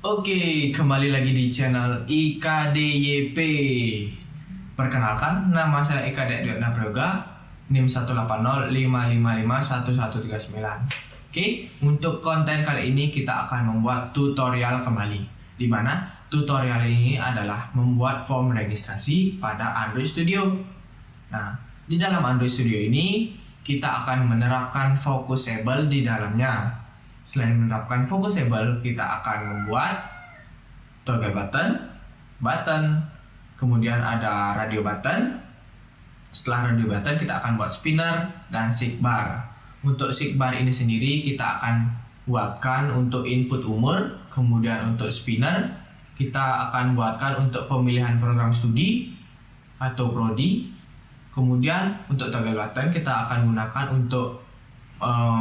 Oke, kembali lagi di channel IKDYP. Perkenalkan, nama saya Eka Diyatna Prayoga, NIM 18055551139. Oke, untuk konten kali ini kita akan membuat tutorial kembali, di mana tutorial ini adalah membuat form registrasi pada Android Studio. Nah, di dalam Android Studio ini kita akan menerapkan Focusable di dalamnya. Selain menerapkan Focusable, kita akan membuat toggle button, kemudian ada radio button. Setelah radio button, kita akan buat spinner dan seekbar. Untuk seekbar ini sendiri kita akan buatkan untuk input umur, kemudian untuk spinner kita akan buatkan untuk pemilihan program studi atau prodi. Kemudian untuk toggle button kita akan gunakan untuk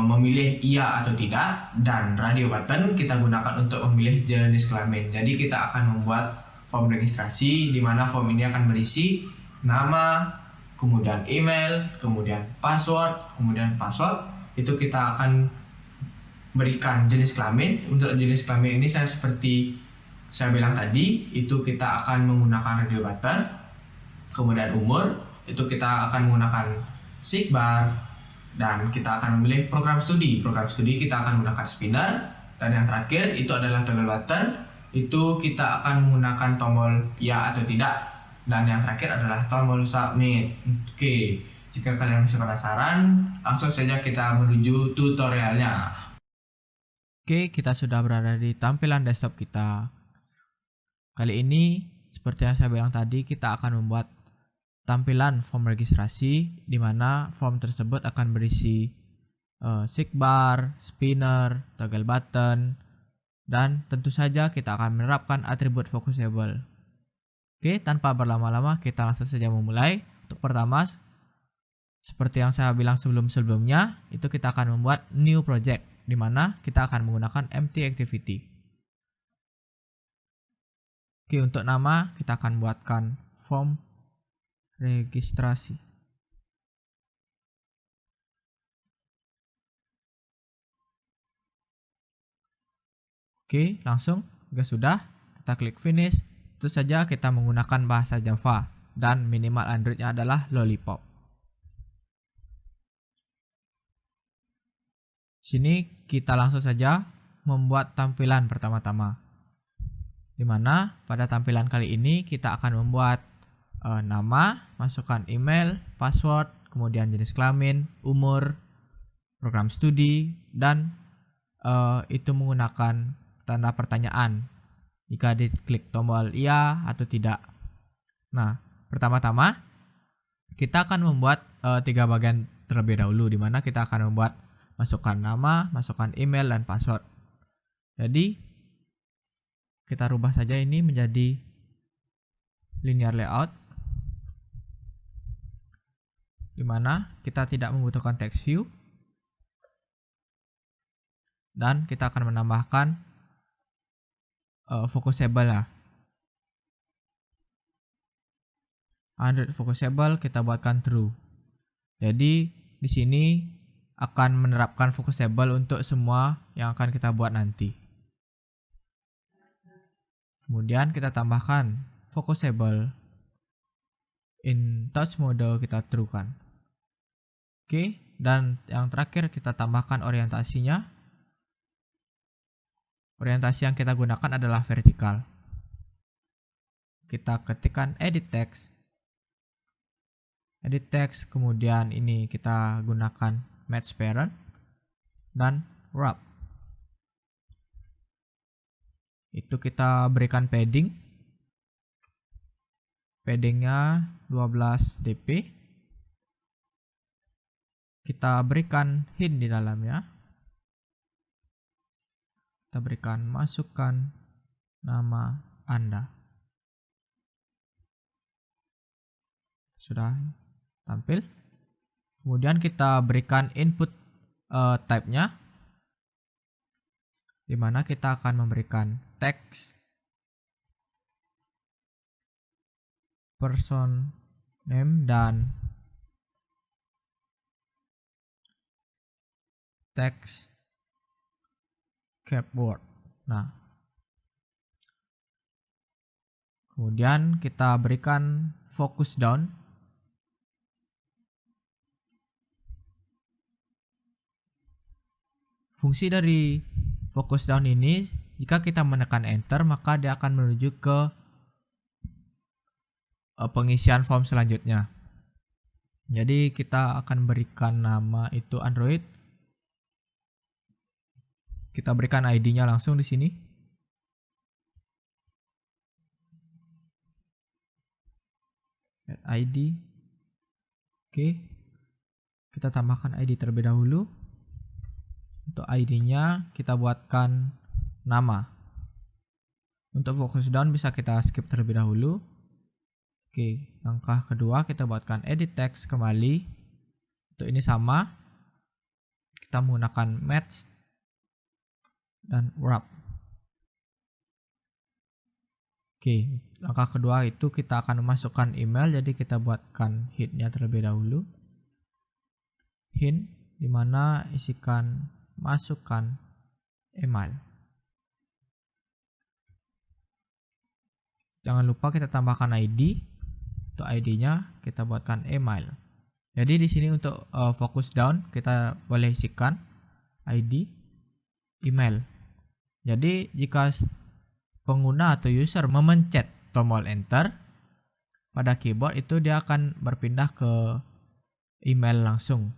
memilih iya atau tidak, dan radio button kita gunakan untuk memilih jenis kelamin. Jadi kita akan membuat form registrasi di mana form ini akan berisi nama, kemudian email, kemudian password. Itu kita akan berikan jenis kelamin. Untuk jenis kelamin ini seperti saya bilang tadi, itu kita akan menggunakan radio button. Kemudian umur itu kita akan menggunakan seekbar. Dan kita akan memilih program studi. Program studi kita akan menggunakan spinner. Dan yang terakhir itu adalah toggle button. Itu kita akan menggunakan tombol ya atau tidak. Dan yang terakhir adalah tombol submit. Oke, jika kalian masih penasaran, langsung saja kita menuju tutorialnya. Oke, kita sudah berada di tampilan desktop kita. Kali ini, seperti yang saya bilang tadi, kita akan membuat tampilan form registrasi, di mana form tersebut akan berisi seekbar, spinner, toggle button, dan tentu saja kita akan menerapkan atribut Focusable. Oke, tanpa berlama-lama kita langsung saja memulai. Untuk pertama, seperti yang saya bilang sebelumnya, itu kita akan membuat new project, di mana kita akan menggunakan empty activity. Oke, untuk nama kita akan buatkan form registrasi. Oke, langsung jika sudah, kita klik finish. Tentu saja kita menggunakan bahasa Java dan minimal Androidnya adalah Lollipop. Sini kita langsung saja membuat tampilan pertama-tama, di mana pada tampilan kali ini kita akan membuat nama, masukkan email, password, kemudian jenis kelamin, umur, program studi, dan itu menggunakan tanda pertanyaan jika diklik tombol iya atau tidak. Nah, pertama-tama kita akan membuat 3 bagian terlebih dahulu, di mana kita akan membuat masukkan nama, masukkan email, dan password. Jadi kita rubah saja ini menjadi linear layout, di mana kita tidak membutuhkan text view, dan kita akan menambahkan Focusable lah. Android Focusable kita buatkan true. Jadi di sini akan menerapkan Focusable untuk semua yang akan kita buat nanti. Kemudian kita tambahkan Focusable in touch mode, kita true kan. Oke, dan yang terakhir kita tambahkan orientasinya. Orientasi yang kita gunakan adalah vertikal. Kita ketikkan edit text, kemudian ini kita gunakan match parent dan wrap. Itu kita berikan paddingnya 12 dp. Kita berikan hint di dalamnya. Kita berikan masukkan nama Anda. Sudah tampil. Kemudian kita berikan input type-nya, di mana kita akan memberikan text, person name, dan text keyboard. Nah, kemudian kita berikan focus down. Fungsi dari focus down ini, jika kita menekan enter, maka dia akan menuju ke pengisian form selanjutnya. Jadi kita akan berikan nama itu Android. Kita berikan ID-nya langsung di sini. Add ID. Oke. Kita tambahkan ID terlebih dahulu. Untuk ID-nya kita buatkan nama. Untuk focus down bisa kita skip terlebih dahulu. Oke, langkah kedua kita buatkan edit text kembali. Untuk ini sama. Kita menggunakan match dan wrap. Oke, langkah kedua itu kita akan memasukkan email, jadi kita buatkan hint-nya terlebih dahulu. Hint dimana isikan masukkan email. Jangan lupa kita tambahkan ID. Untuk ID-nya kita buatkan email. Jadi di sini untuk focus down kita boleh isikan ID email. Jadi jika pengguna atau user memencet tombol enter pada keyboard, itu dia akan berpindah ke email langsung.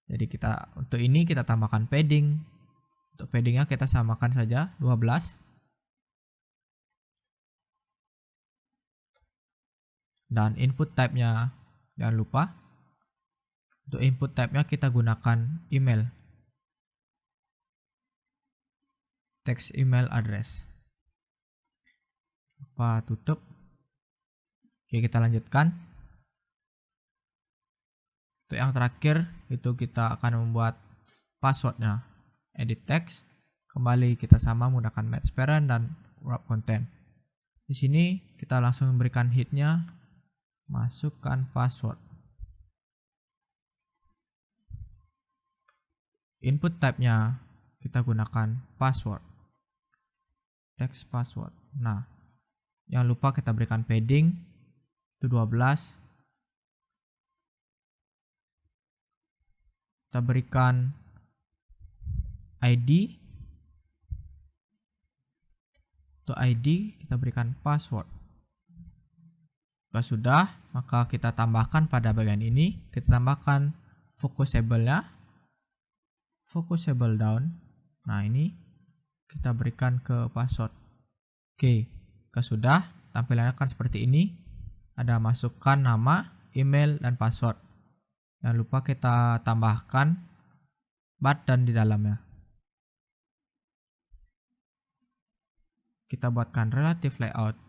Jadi untuk ini kita tambahkan padding. Untuk paddingnya kita samakan saja 12. Dan input type-nya jangan lupa. Untuk input type-nya kita gunakan email. Text email address. Lupa tutup. Oke, kita lanjutkan. Untuk yang terakhir itu kita akan membuat passwordnya. Edit text. Kembali kita sama menggunakan match parent dan wrap content. Di sini kita langsung memberikan hint-nya. Masukkan password. Input type-nya kita gunakan password. Text password. Nah, jangan lupa kita berikan padding itu 12. Kita berikan ID. Untuk ID kita berikan password. Jika sudah, maka kita tambahkan pada bagian ini, kita tambahkan focusable-nya, focusable down. Nah, ini kita berikan ke password. Oke, jika sudah, tampilannya akan seperti ini. Ada masukkan nama, email, dan password. Jangan lupa kita tambahkan button di dalamnya. Kita buatkan relative layout.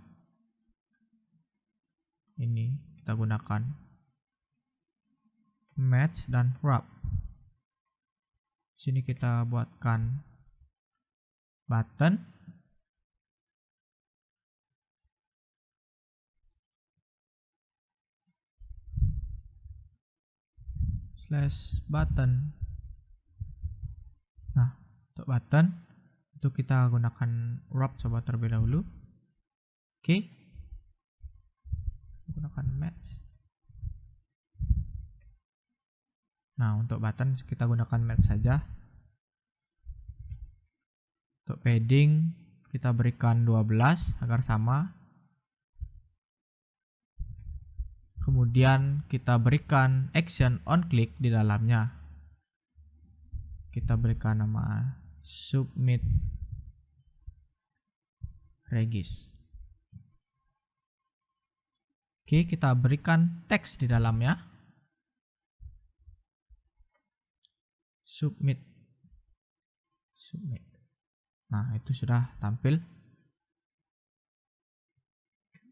Ini kita gunakan match dan wrap. Sini kita buatkan button. Slash button. Nah, untuk button itu kita gunakan wrap coba terlebih dahulu. Oke. Gunakan match. Nah, untuk button kita gunakan match saja. Untuk padding kita berikan 12 agar sama. Kemudian kita berikan action on click di dalamnya. Kita berikan nama submit regis. Oke, kita berikan teks di dalamnya. Submit. Nah, itu sudah tampil.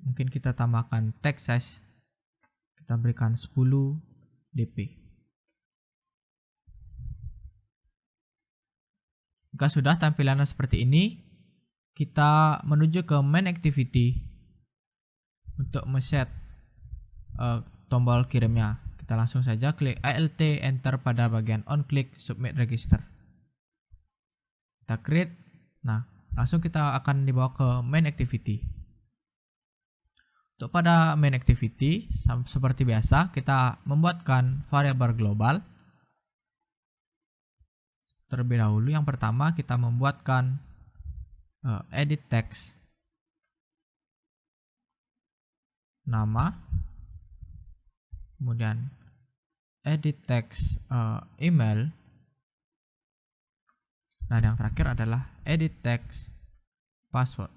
Mungkin kita tambahkan text size. Kita berikan 10 dp. Jika sudah tampilannya seperti ini, kita menuju ke main activity untuk men-set tombol kirimnya. Kita kita langsung saja klik ALT enter pada bagian on click submit register. Kita create. Nah, langsung kita akan dibawa ke main activity. Untuk pada main activity, seperti biasa, kita membuatkan variabel global. Terlebih dahulu, yang pertama kita membuatkan edit text, nama, kemudian edit text email, dan yang terakhir adalah edit text password.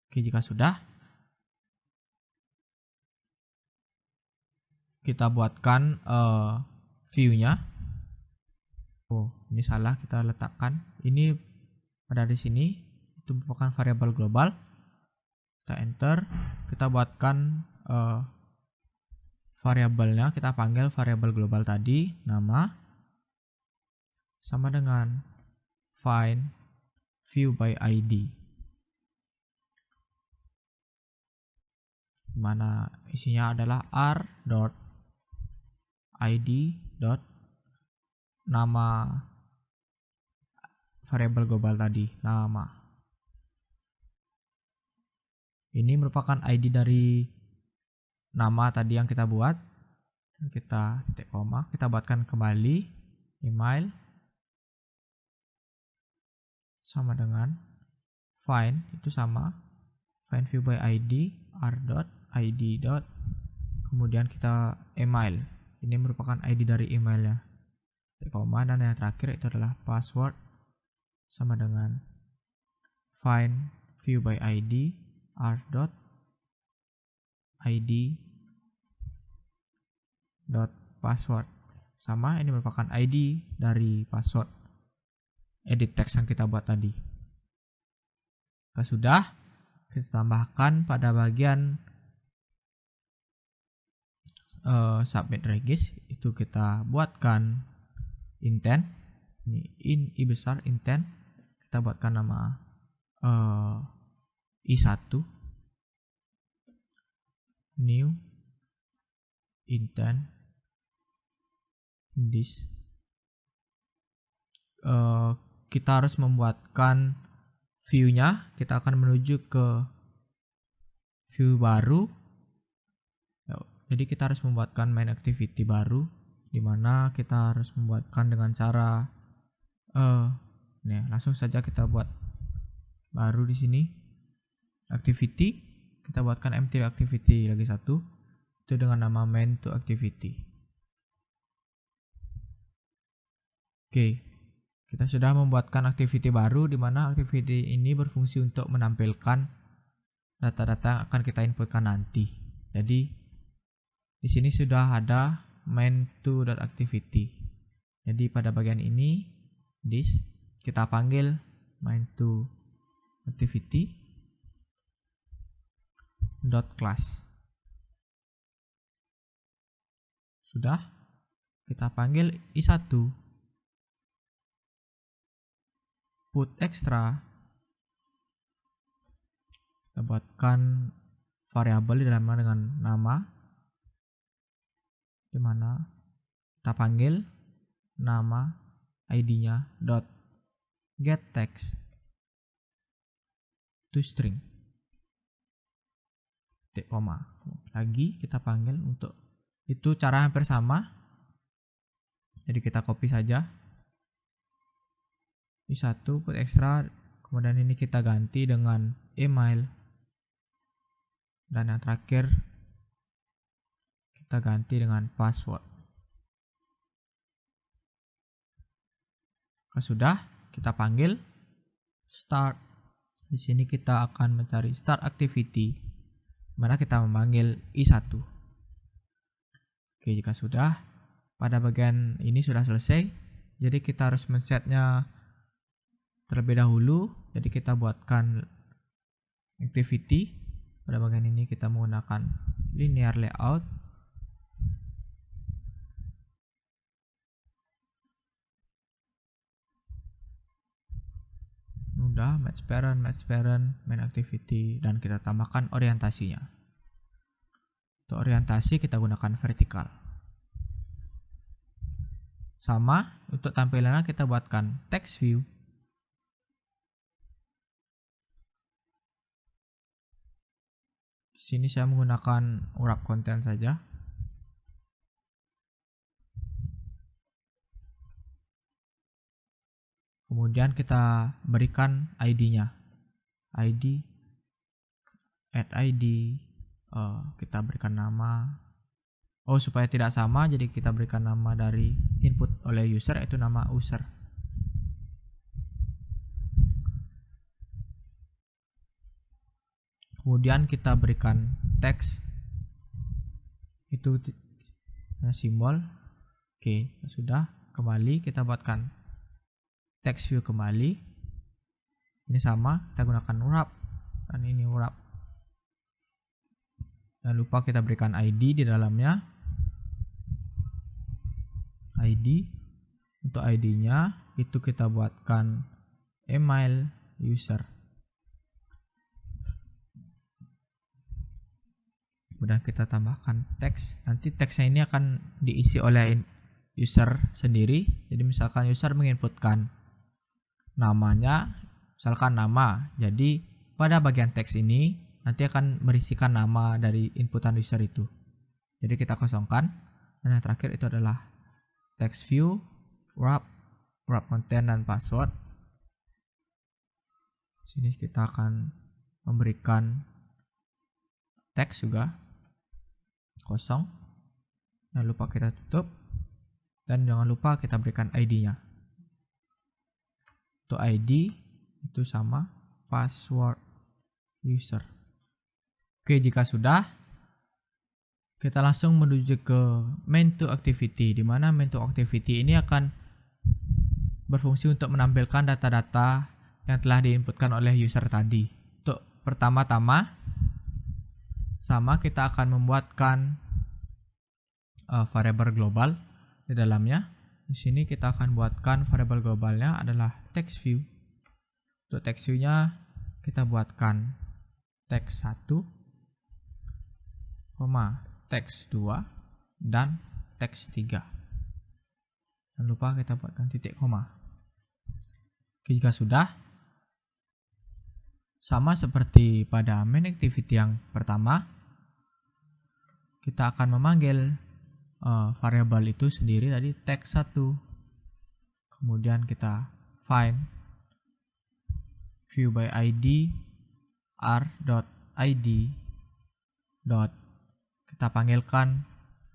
Oke, jika sudah, kita buatkan view-nya. Oh, ini salah, kita letakkan. Ini pada di sini, itu merupakan variabel global. Kita enter, kita buatkan variabelnya, kita panggil variabel global tadi, nama, sama dengan find view by ID. Dimana isinya adalah r.id.nama variabel global tadi, nama. Ini merupakan ID dari nama tadi yang kita buat. Kita titik koma, kita buatkan kembali email sama dengan find, itu sama find view by ID r.id. Kemudian kita email, ini merupakan ID dari emailnya, koma, dan yang terakhir itu adalah password sama dengan find view by ID r.id.password, sama, ini merupakan ID dari password edit text yang kita buat tadi. Jika sudah, kita tambahkan pada bagian submit regis, itu kita buatkan intent. Ini i besar intent, kita buatkan nama i1 new intent this. Kita harus membuatkan view-nya, kita akan menuju ke view baru. Jadi kita harus membuatkan main activity baru, di mana kita harus membuatkan dengan cara langsung saja kita buat baru di sini activity. Kita buatkan empty activity lagi satu, itu dengan nama main to activity. Oke, kita sudah membuatkan activity baru, di mana activity ini berfungsi untuk menampilkan data-data yang akan kita inputkan nanti. Jadi di sini sudah ada main to.activity. Jadi pada bagian ini this, kita panggil main to activity dot class. Sudah, kita panggil i1 put extra, kita buatkan variabel di dalamnya dengan nama, di mana kita panggil nama id-nya dot get text to string, titik koma. Lagi kita panggil, untuk itu cara hampir sama, jadi kita copy saja i1 put extra, kemudian ini kita ganti dengan email, dan yang terakhir kita ganti dengan password. Sudah, kita panggil start. Di sini kita akan mencari start activity, mana kita memanggil i1. Oke, jika sudah, pada bagian ini sudah selesai. Jadi kita harus men-setnya terlebih dahulu. Jadi kita buatkan activity. Pada bagian ini kita menggunakan linear layout. Udah, match parent, main activity, dan kita tambahkan orientasinya. Untuk orientasi kita gunakan vertikal. Sama, untuk tampilannya kita buatkan text view. Di sini saya menggunakan wrap konten saja. Kemudian kita berikan ID-nya. ID, add ID, kita berikan nama. Supaya tidak sama, jadi kita berikan nama dari input oleh user, yaitu nama user. Kemudian kita berikan teks, itu simbol. Oke, sudah. Kembali kita buatkan text view kembali. Ini sama, kita gunakan wrap, dan ini wrap. Jangan lupa kita berikan ID di dalamnya. ID, untuk ID-nya itu kita buatkan email user. Kemudian kita tambahkan teks. Nanti teksnya ini akan diisi oleh user sendiri. Jadi misalkan user menginputkan namanya, misalkan nama. Jadi pada bagian teks ini nanti akan berisikan nama dari inputan user itu. Jadi kita kosongkan. Dan yang terakhir itu adalah text view, wrap content, dan password. Sini kita akan memberikan teks juga kosong. Jangan lupa kita tutup, dan jangan lupa kita berikan ID-nya. Untuk ID itu sama, password user. Oke, jika sudah, kita langsung menuju ke main to activity, di mana main to activity ini akan berfungsi untuk menampilkan data-data yang telah diinputkan oleh user tadi. Untuk pertama-tama, sama, kita akan membuatkan variabel global di dalamnya. Di sini kita akan buatkan variabel globalnya adalah text view. Untuk text view-nya kita buatkan text 1, teks 2, dan teks 3. Jangan lupa kita buatkan titik koma. Jika sudah, sama seperti pada main activity yang pertama, kita akan memanggil variabel itu sendiri tadi teks 1. Kemudian kita find view by id r.id. Kita panggilkan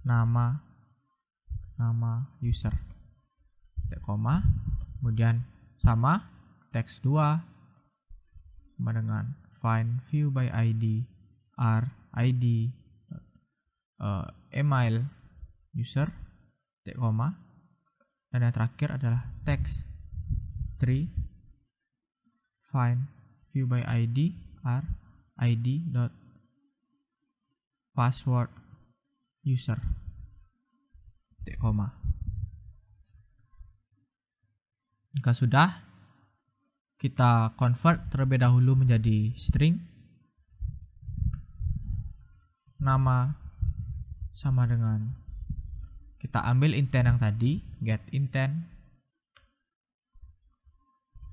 nama user, titik koma, kemudian sama teks 2 sama dengan find view by id r.id email user, titik koma, dan yang terakhir adalah teks 3 find view by id r.id password user, titik koma. Jika sudah, kita convert terlebih dahulu menjadi string. Nama sama dengan, kita ambil intent yang tadi, get intent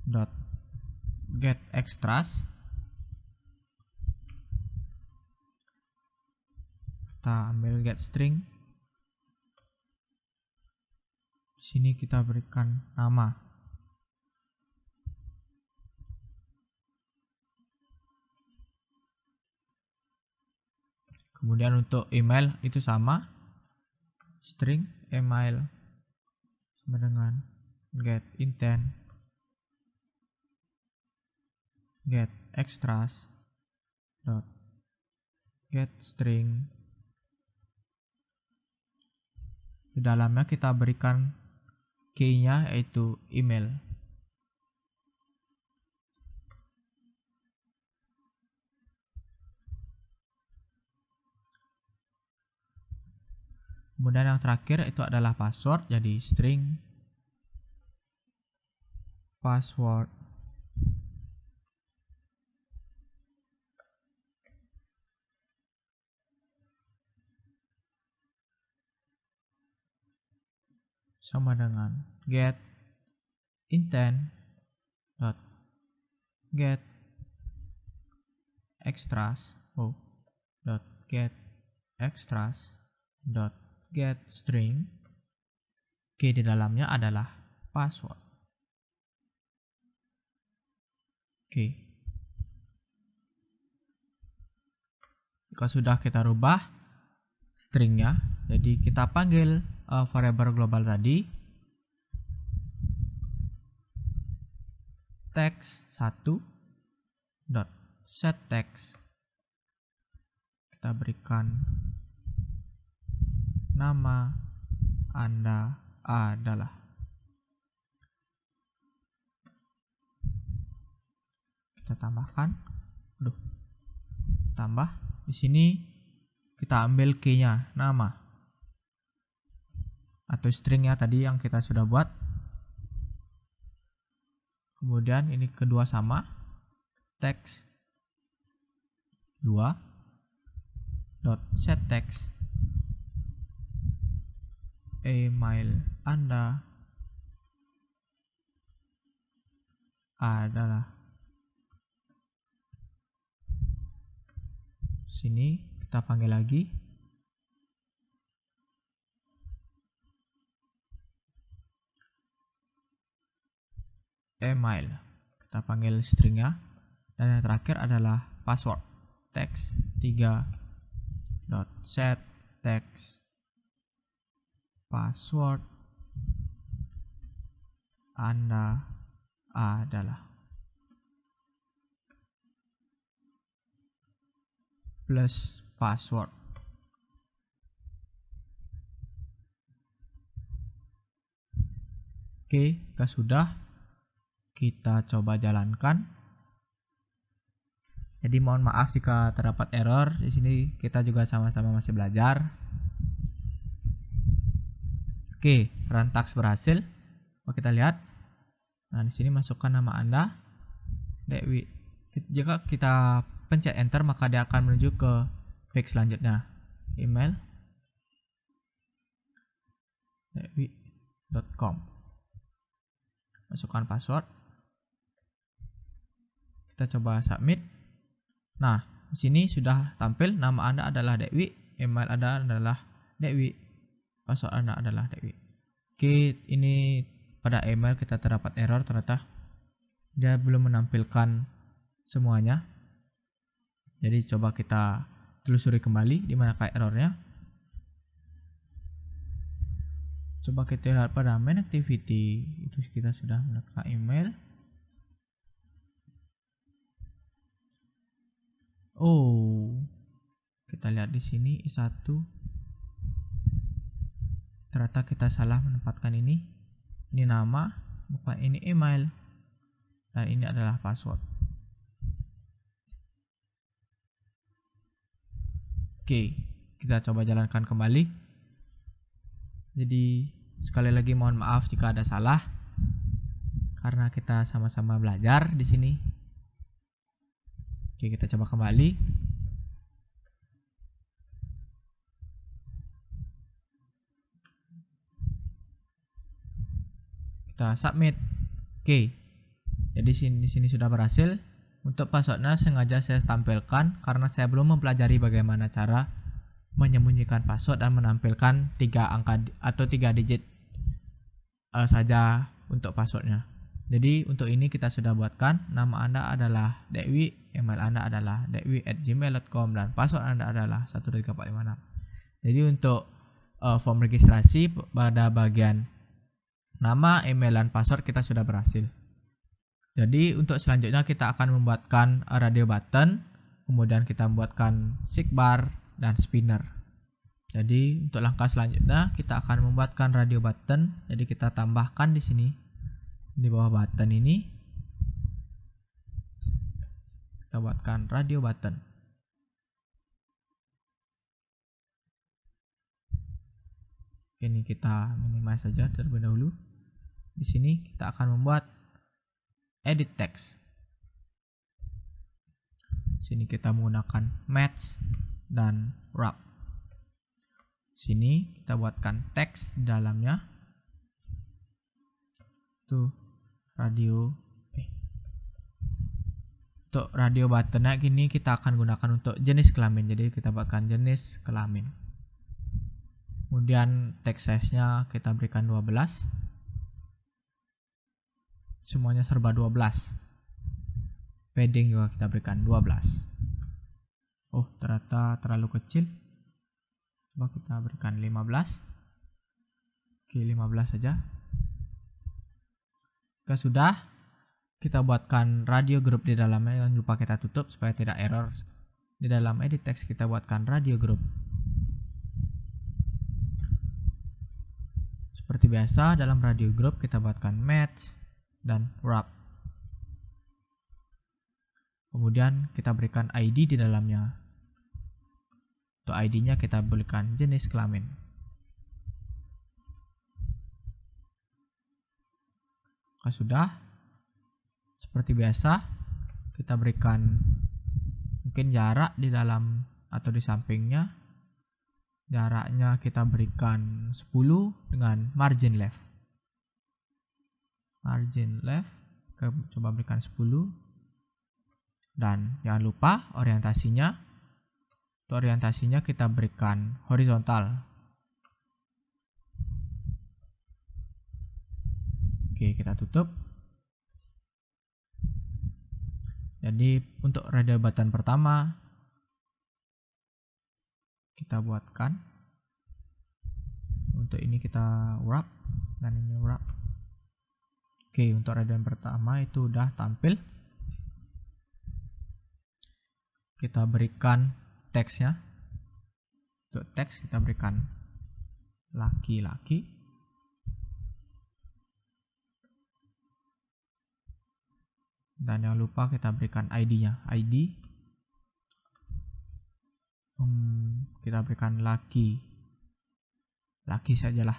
dot get extras. Kita ambil get string. Di sini kita berikan nama. Kemudian untuk email itu sama, string email sama dengan get intent get extras dot get string. Di dalamnya kita berikan key-nya yaitu email. Kemudian yang terakhir itu adalah password, jadi string password. sama dengan get intent dot get extras dot get extras dot get string. Key di dalamnya adalah password. Oke. Jika sudah kita rubah stringnya, jadi kita panggil variabel global tadi text 1 dot set text. Kita berikan nama Anda adalah. Kita tambahkan, tambah di sini kita ambil key-nya nama atau stringnya tadi yang kita sudah buat. Kemudian ini kedua sama text 2 dot set text email Anda adalah. Sini kita panggil lagi email, kita panggil stringnya, dan yang terakhir adalah password text 3 dot set text password Anda adalah plus password. Oke, jika sudah, kita coba jalankan. Jadi mohon maaf jika terdapat error. Di sini kita juga sama-sama masih belajar. Oke, run task berhasil. Kita lihat. Nah, di sini masukkan nama Anda, Dewi. Jika kita pencet enter, maka dia akan menuju ke page selanjutnya. Email dewi.com. Masukkan password. Kita coba submit. Nah, di sini sudah tampil nama Anda adalah Dewi, email Anda adalah Dewi, password Anda adalah Dewi. Oke, ini pada email kita terdapat error, ternyata dia belum menampilkan semuanya. Jadi coba kita telusuri kembali di manakah errornya. Coba kita lihat pada main activity, itu kita sudah mendapatkan email. Oh, kita lihat di sini I1. Ternyata kita salah menempatkan ini. Ini nama, bukan ini email. Dan ini adalah password. Oke, kita coba jalankan kembali. Jadi sekali lagi mohon maaf jika ada salah, karena kita sama-sama belajar di sini. Oke, kita coba kembali. Kita submit. Oke, jadi di sini sudah berhasil. Untuk passwordnya sengaja saya tampilkan karena saya belum mempelajari bagaimana cara menyembunyikan password dan menampilkan 3 angka atau 3 digit saja untuk passwordnya. Jadi untuk ini kita sudah buatkan, nama Anda adalah Dewi, email Anda adalah dewi@gmail.com, dan password Anda adalah 12346. Jadi untuk form registrasi pada bagian nama, email, dan password kita sudah berhasil. Jadi untuk selanjutnya kita akan membuatkan radio button, kemudian kita membuatkan seekbar dan spinner. Jadi untuk langkah selanjutnya kita akan membuatkan radio button. Jadi kita tambahkan di sini di bawah button ini, kita buatkan radio button. Ini kita minimize saja terlebih dahulu. Di sini kita akan membuat edit text. Sini kita menggunakan match dan wrap. Sini kita buatkan teks di dalamnya. Tuh radio untuk radio buttonnya gini kita akan gunakan untuk jenis kelamin. Jadi kita buatkan jenis kelamin. Kemudian text size-nya kita berikan 12. Semuanya serba 12. Padding juga kita berikan 12. Oh, ternyata terlalu kecil. Coba kita berikan 15. Oke, 15 saja. Jika sudah, kita buatkan radio group di dalamnya. Jangan lupa kita tutup supaya tidak error. Di dalam edit text kita buatkan radio group. Seperti biasa, dalam radio group kita buatkan match dan wrap. Kemudian kita berikan ID di dalamnya. Untuk ID-nya kita berikan jenis kelamin. Jika sudah, seperti biasa, kita berikan mungkin jarak di dalam atau di sampingnya. Jaraknya kita berikan 10 dengan margin left. Margin left, kita coba berikan 10. Dan jangan lupa orientasinya. Untuk orientasinya kita berikan horizontal. Oke, kita tutup. Jadi untuk radio button pertama kita buatkan. Untuk ini kita wrap dan ini wrap. Oke, untuk radio pertama itu udah tampil. Kita berikan teksnya. Untuk teks kita berikan laki-laki. Dan jangan lupa kita berikan ID-nya. ID. Kita berikan laki. Laki sajalah.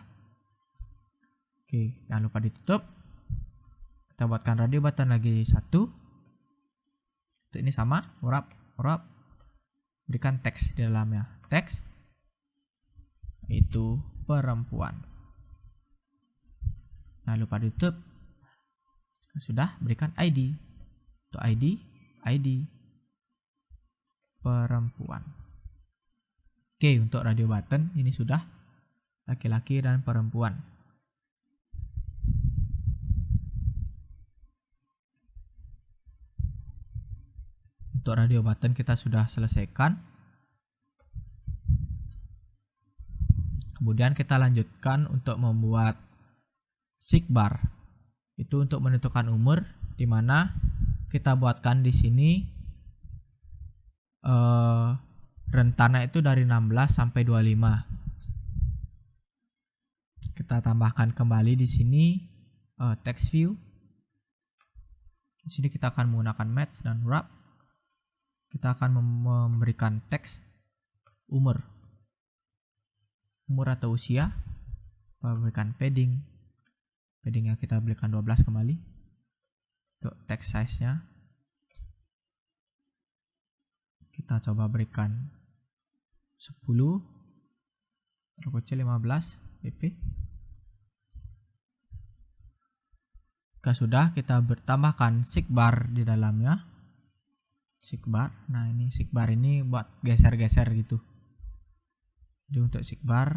Oke, jangan lupa ditutup. Kita buatkan radio button lagi 1. Untuk ini sama, wrap. Berikan teks di dalamnya. Teks itu perempuan. Jangan lupa ditutup. Sudah, berikan ID. Untuk ID perempuan. Oke, untuk radio button ini sudah laki-laki dan perempuan. Untuk radio button kita sudah selesaikan. Kemudian kita lanjutkan untuk membuat sigbar. Itu untuk menentukan umur, di mana kita buatkan di sini rentannya itu dari 16 sampai 25. Kita tambahkan kembali di sini text view. Di sini kita akan menggunakan match dan wrap. Kita akan memberikan teks umur atau usia. Memberikan padding. Paddingnya kita berikan 12 kembali. Untuk text size-nya kita coba berikan 10, terkecil 15 pp. Jika sudah, kita bertambahkan sigbar di dalamnya. Sigbar. Nah, ini sigbar ini buat geser-geser gitu. Jadi untuk sigbar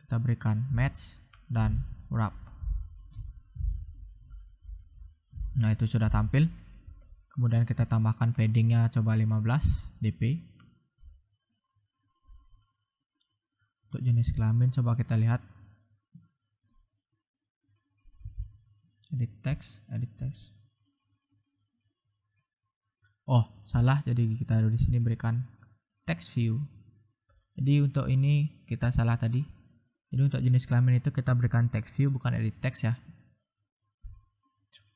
kita berikan match dan wrap. Nah, itu sudah tampil. Kemudian kita tambahkan paddingnya coba 15 dp. Untuk jenis kelamin coba kita lihat. Edit text. Oh, salah. Jadi kita di sini berikan text view. Jadi untuk ini kita salah tadi. Jadi untuk jenis kelamin itu kita berikan text view bukan edit text ya.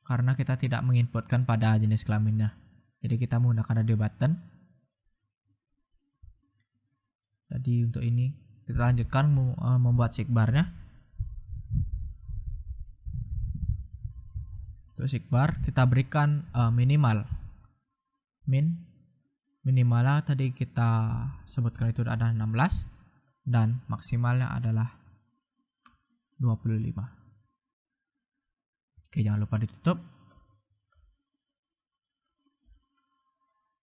Karena kita tidak menginputkan pada jenis kelaminnya. Jadi kita menggunakan radio button. Jadi untuk ini kita lanjutkan membuat sigbarnya. Untuk sigbar kita berikan minimal. Minimalnya tadi kita sebutkan itu ada 16 dan maksimalnya adalah 25. Oke, jangan lupa ditutup.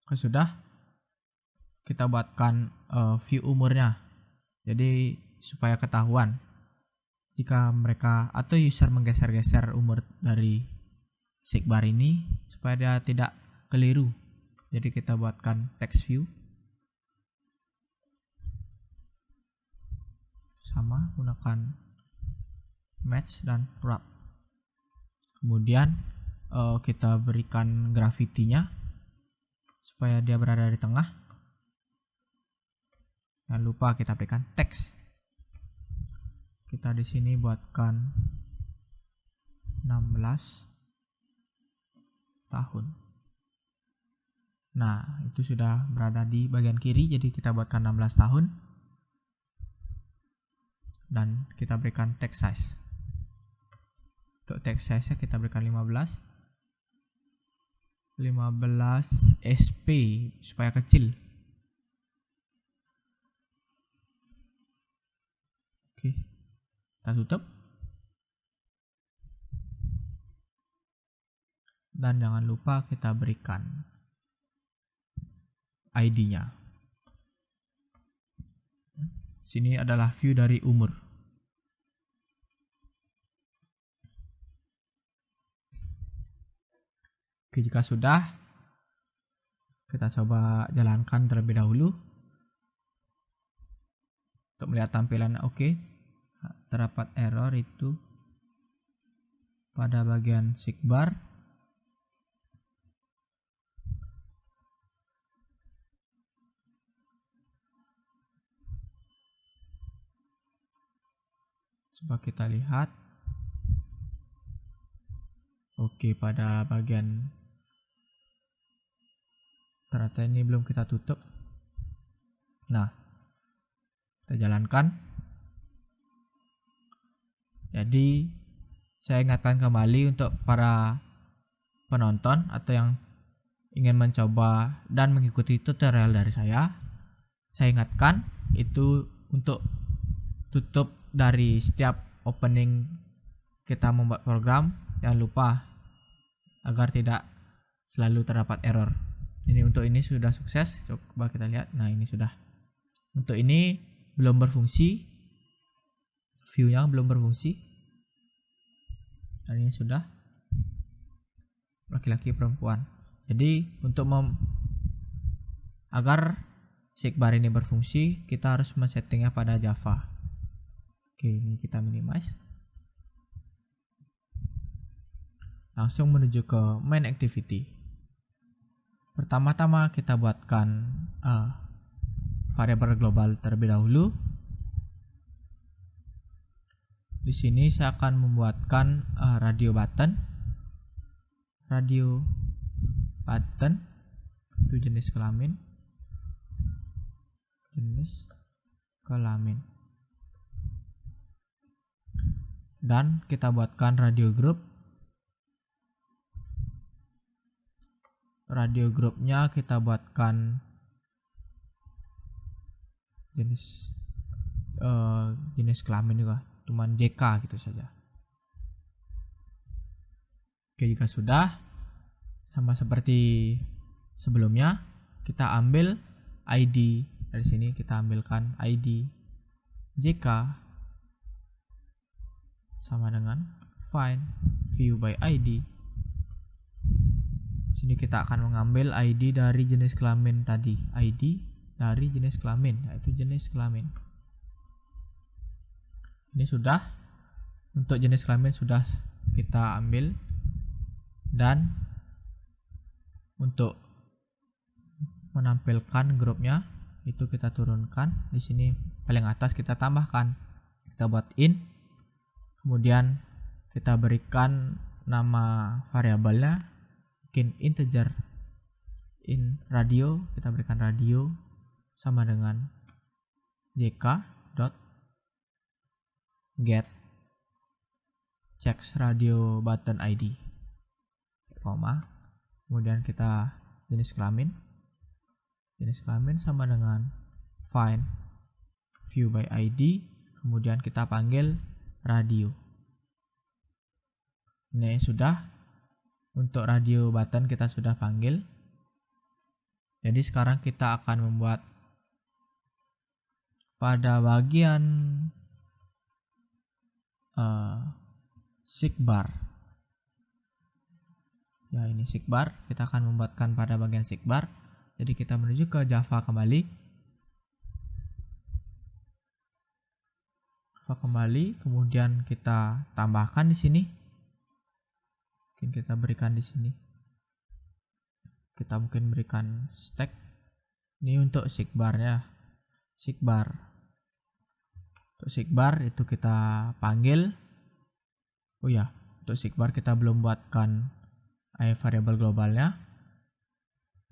Oke, sudah. Kita buatkan view umurnya. Jadi supaya ketahuan jika mereka atau user menggeser-geser umur dari Sigbar ini supaya dia tidak keliru. Jadi kita buatkan text view. Sama, gunakan match dan wrap. Kemudian kita berikan gravity-nya supaya dia berada di tengah. Jangan lupa kita berikan teks. Kita di sini buatkan 16 tahun. Nah, itu sudah berada di bagian kiri, jadi kita buatkan 16 tahun. Dan kita berikan text size. Untuk text size-nya kita berikan 15 SP supaya kecil. Oke, kita tutup. Dan jangan lupa kita berikan ID-nya. Sini adalah view dari umur. Oke, jika sudah, kita coba jalankan terlebih dahulu. Untuk melihat tampilan oke. Terdapat error itu pada bagian Sigbar. Coba kita lihat. Oke, pada bagian ternyata ini belum kita tutup. Nah, kita jalankan. Jadi saya ingatkan kembali untuk para penonton atau yang ingin mencoba dan mengikuti tutorial dari saya ingatkan itu untuk tutup dari setiap opening kita membuat program. Jangan lupa agar tidak selalu terdapat error. Ini untuk ini sudah sukses. Coba kita lihat. Nah, ini sudah. Untuk ini belum berfungsi. View-nya belum berfungsi. Dan ini sudah. Laki-laki perempuan. Jadi untuk agar Sigbar ini berfungsi, kita harus men-settingnya pada Java. Oke, ini kita minimize. Langsung menuju ke main activity. Pertama-tama kita buatkan variabel global terlebih dahulu. Di sini saya akan membuatkan radio button. Radio button itu jenis kelamin. Jenis kelamin. Dan kita buatkan radio group. Radio grupnya kita buatkan jenis kelamin juga, cuman JK gitu saja. Oke, jika sudah sama seperti sebelumnya, kita ambil ID dari sini, kita ambilkan ID JK sama dengan find view by ID. Sini kita akan mengambil ID dari jenis kelamin tadi. ID dari jenis kelamin, yaitu jenis kelamin. Ini sudah. Untuk jenis kelamin sudah kita ambil. Dan untuk menampilkan grupnya itu kita turunkan. Di sini paling atas kita tambahkan. Kita buat in. Kemudian kita berikan nama variabelnya. Integer in radio, kita berikan radio sama dengan jk.get checks radio button ID, koma, kemudian kita jenis kelamin sama dengan find view by ID, kemudian kita panggil radio. Ini sudah. Untuk radio button kita sudah panggil. Jadi sekarang kita akan membuat pada bagian seekbar. Ya, ini seekbar. Kita akan membuatkan pada bagian seekbar. Jadi kita menuju ke Java kembali. Kemudian kita tambahkan di sini. Mungkin kita berikan di sini. Kita mungkin berikan stack. Ini untuk seekbarnya. Seekbar. Untuk seekbar itu kita panggil. Oh ya, untuk seekbar kita belum buatkan variabel globalnya.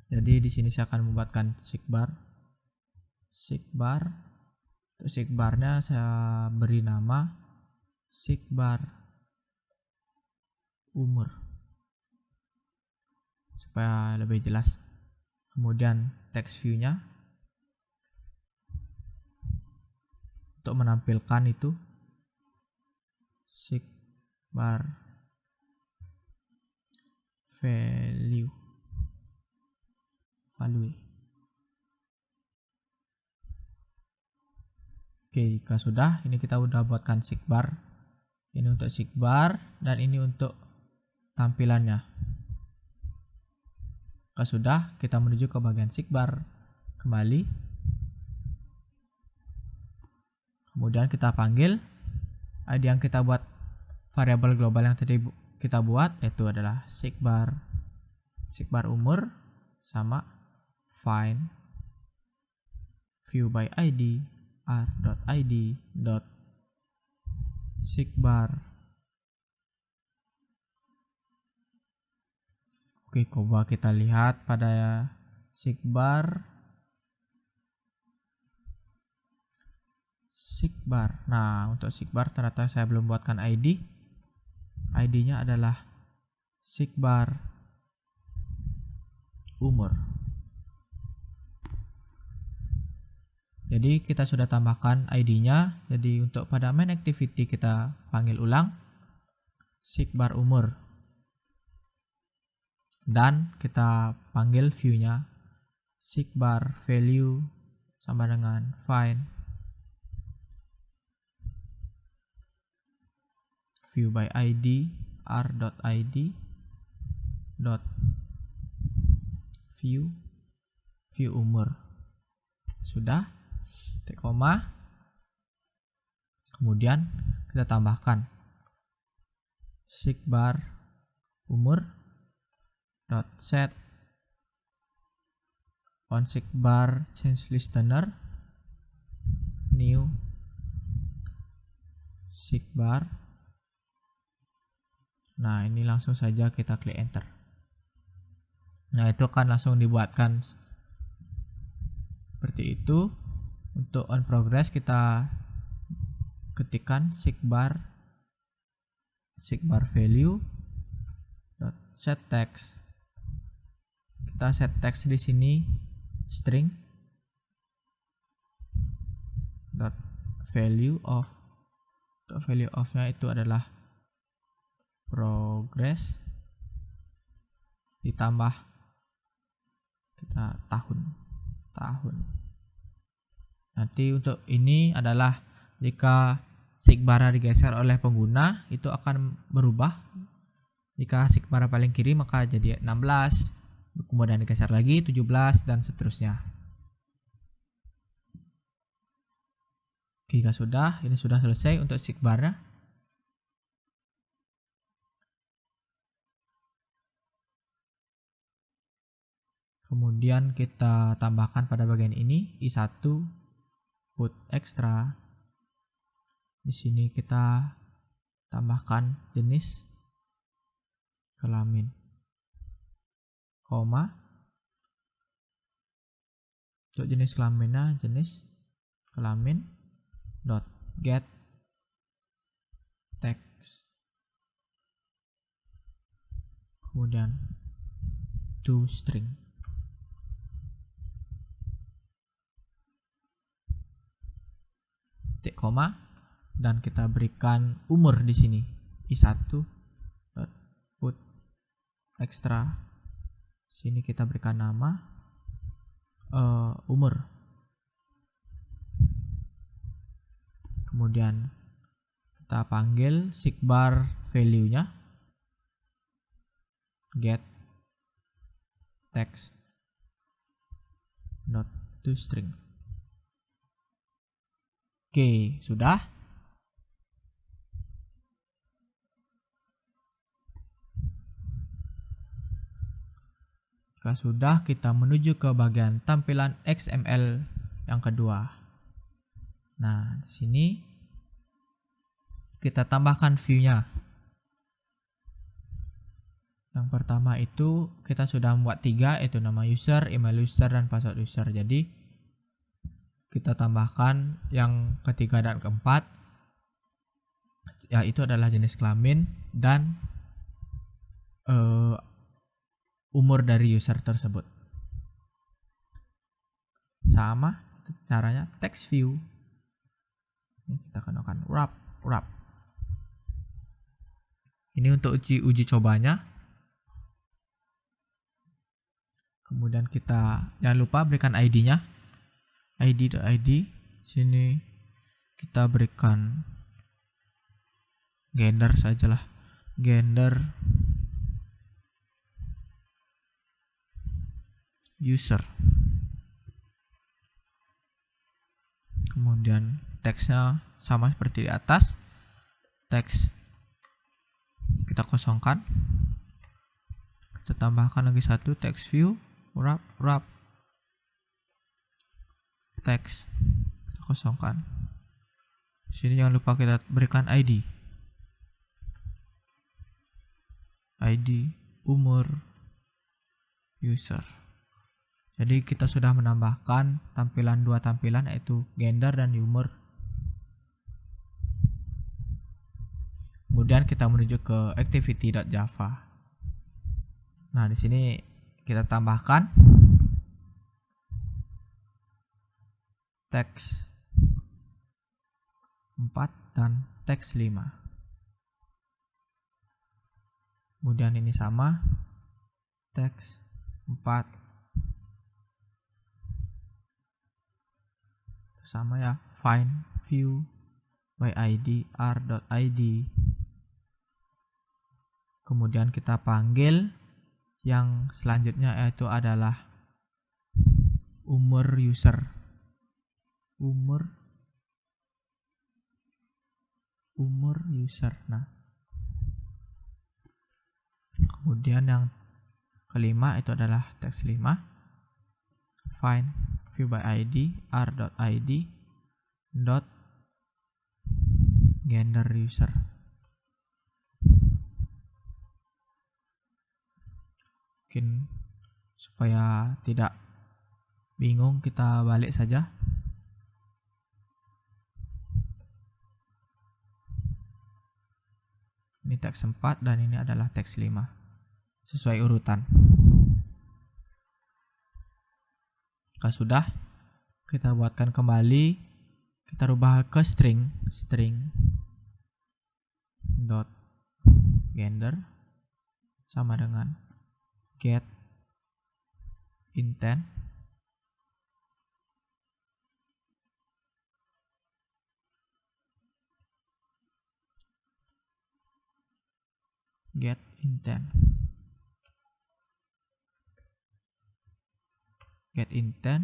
Jadi di sini saya akan membuatkan seekbar. Seekbar. Untuk seekbarnya saya beri nama seekbar umur supaya lebih jelas. Kemudian text view-nya untuk menampilkan itu seekbar value. Oke, jika sudah, ini kita udah buatkan seekbar. Ini untuk seekbar dan ini untuk tampilannya. Jika sudah, kita menuju ke bagian seekbar kembali. Kemudian kita panggil ID yang kita buat variabel global yang tadi kita buat, yaitu adalah seekbar umur sama find view by id r.id seekbar. Oke, coba kita lihat pada seekbar. Nah, untuk seekbar ternyata saya belum buatkan ID. ID-nya adalah seekbar umur. Jadi kita sudah tambahkan ID-nya. Jadi untuk pada main activity kita panggil ulang seekbar umur. Dan kita panggil view-nya seekbar value sama dengan find view by id r.id view umur. Sudah, titik koma. Kemudian kita tambahkan seekbar umur set on seekbar change listener new seekbar. Nah, ini langsung saja kita klik enter. Nah, itu akan langsung dibuatkan seperti itu. Untuk on progress kita ketikkan seekbar value set text. Kita set text di sini string value of-nya itu adalah progress ditambah kita tahun. Nanti untuk ini adalah jika seekbar digeser oleh pengguna itu akan berubah. Jika seekbar paling kiri maka jadi 16, kemudian digeser lagi 17 dan seterusnya. Jika sudah, ini sudah selesai untuk seekbarnya. Kemudian kita tambahkan pada bagian ini i1 put extra. Di sini kita tambahkan jenis kelamin, koma. Untuk jenis kelaminnya jenis kelamin dot get text, kemudian to string. Titik koma dan kita berikan umur di sini i1 ekstra. Sini kita berikan nama umur. Kemudian kita panggil sigbar value-nya get text not to string. Oke, sudah. Jika sudah, kita menuju ke bagian tampilan XML yang kedua. Nah, di sini kita tambahkan view-nya. Yang pertama itu kita sudah membuat 3, yaitu nama user, email user, dan password user. Jadi kita tambahkan yang ketiga dan keempat, yaitu adalah jenis kelamin dan umur dari user tersebut. Sama caranya text view. Ini kita kenakan wrap. Ini untuk uji cobanya. Kemudian kita jangan lupa berikan ID-nya. ID. Sini kita berikan gender sajalah. Gender user. Kemudian teksnya sama seperti di atas. Teks kita kosongkan. Kita tambahkan lagi satu text view wrap teks, kita kosongkan. Sini jangan lupa kita berikan ID, umur, user. Jadi kita sudah menambahkan dua tampilan, yaitu gender dan umur. Kemudian kita menuju ke activity.java. Nah, di sini kita tambahkan teks 4 dan teks 5. Kemudian ini sama, teks 4 sama ya, find view by id r.id. Kemudian kita panggil yang selanjutnya, yaitu adalah umur user. Umur user. Nah, kemudian yang kelima itu adalah teks 5, find view by id r.id dot gender user. Mungkin supaya tidak bingung, kita balik saja. Ini teks 4 dan ini adalah teks 5 sesuai urutan. Jika sudah, kita buatkan kembali, kita rubah ke string dot gender sama dengan get intent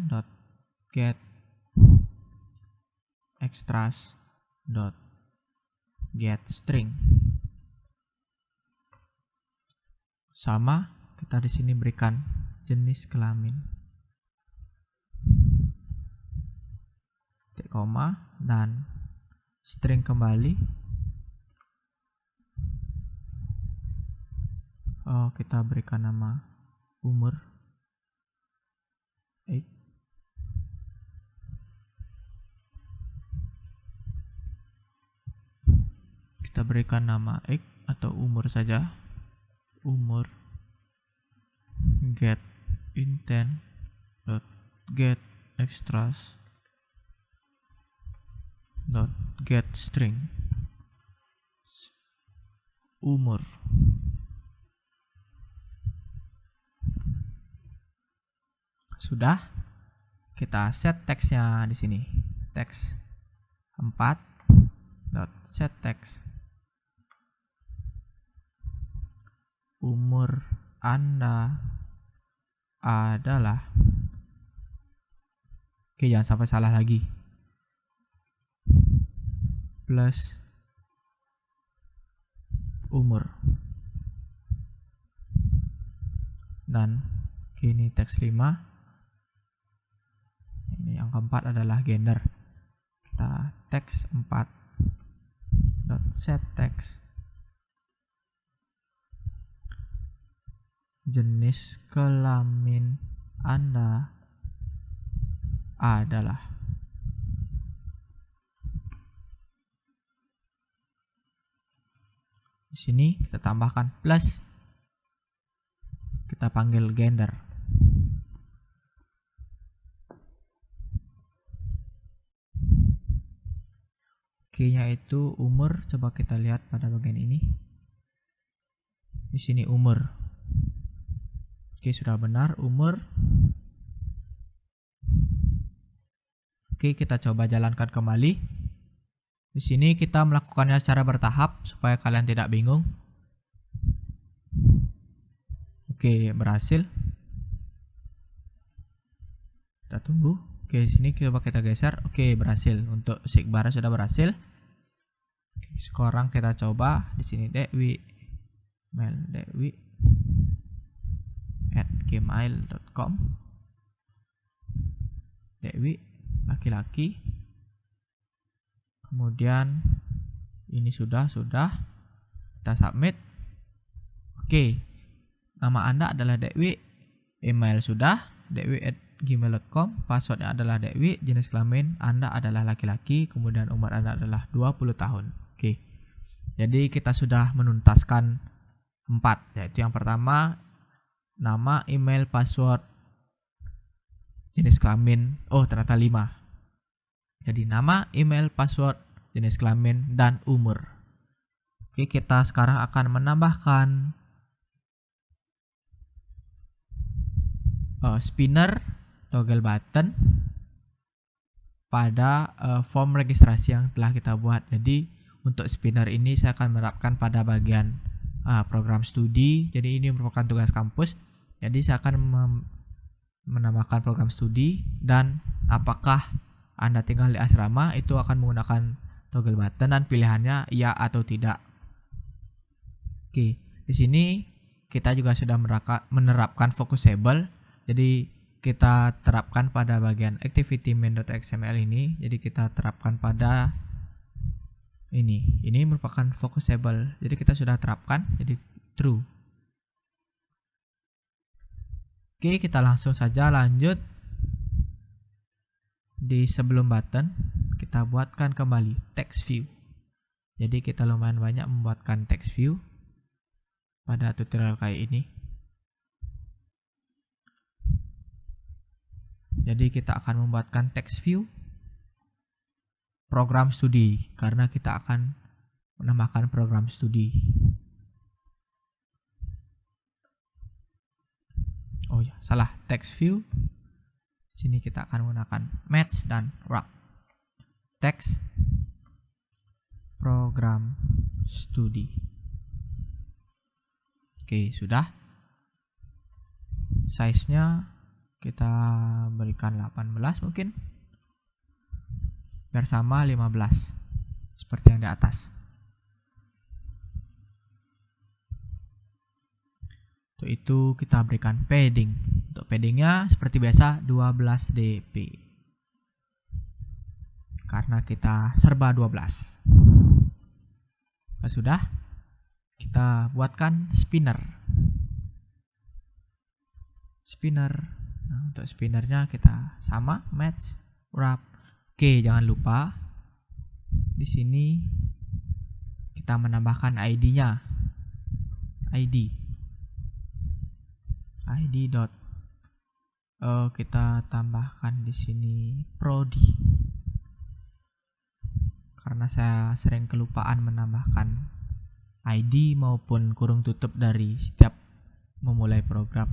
dot get extras dot get string. Sama, kita di sini berikan jenis kelamin, titik koma, dan string kembali. Kita berikan nama umur 8. Kita berikan nama X atau umur saja. Umur get intent dot get extras dot get string. Sudah, kita set teksnya di sini. Teks 4 set teks. Umur Anda adalah, oke, jangan sampai salah lagi, plus umur. Dan kini teks 5. Ini yang keempat adalah gender. Kita teks 4 set teks. Jenis kelamin Anda adalah. Di sini kita tambahkan plus. Kita panggil gender. Oke-nya itu umur. Coba kita lihat pada bagian ini. Di sini umur. Oke, sudah benar umur. Oke, kita coba jalankan kembali. Di sini kita melakukannya secara bertahap supaya kalian tidak bingung. Oke, berhasil. Kita tunggu. Oke, sini coba kita geser. Oke, berhasil. Untuk Sigbar sudah berhasil. Oke, sekarang kita coba di sini Dewi, mail Dewi @gmail.com. Dewi laki-laki. Kemudian ini sudah kita submit. Oke, nama Anda adalah Dewi, email sudah dewi@gmail.com, passwordnya adalah Dewi, jenis kelamin Anda adalah laki-laki, kemudian umur Anda adalah 20 tahun. Oke, jadi kita sudah menuntaskan 4, yaitu yang pertama nama, email, password, jenis kelamin. Oh, ternyata 5. Jadi nama, email, password, jenis kelamin, dan umur. Oke, kita sekarang akan menambahkan spinner toggle button pada form registrasi yang telah kita buat. Jadi untuk spinner ini saya akan menerapkan pada bagian program studi. Jadi ini merupakan tugas kampus. Jadi saya akan menambahkan program studi, dan apakah Anda tinggal di asrama itu akan menggunakan toggle button dan pilihannya ya atau tidak. Oke, di sini kita juga sudah menerapkan focusable. Jadi kita terapkan pada bagian activity main.xml ini. Jadi kita terapkan pada ini. Ini merupakan focusable. Jadi kita sudah terapkan jadi true. Oke, kita langsung saja lanjut. Di sebelum button kita buatkan kembali text view. Jadi kita lumayan banyak membuatkan text view pada tutorial kayak ini. Jadi kita akan membuatkan text view program studi karena kita akan menambahkan program studi. Oh ya, salah, text view. Sini kita akan menggunakan match dan wrap. Text program studi. Oke, sudah. Size-nya kita berikan 18 mungkin. Biar sama 15. Seperti yang di atas. Untuk itu kita berikan padding. Untuk paddingnya seperti biasa 12 dp. Karena kita serba 12. Sudah, kita buatkan spinner. Nah, untuk spinnernya kita sama match wrap. Oke, jangan lupa di sini kita menambahkan ID-nya. ID dot kita tambahkan di sini prodi. Karena saya sering kelupaan menambahkan ID maupun kurung tutup dari setiap memulai program.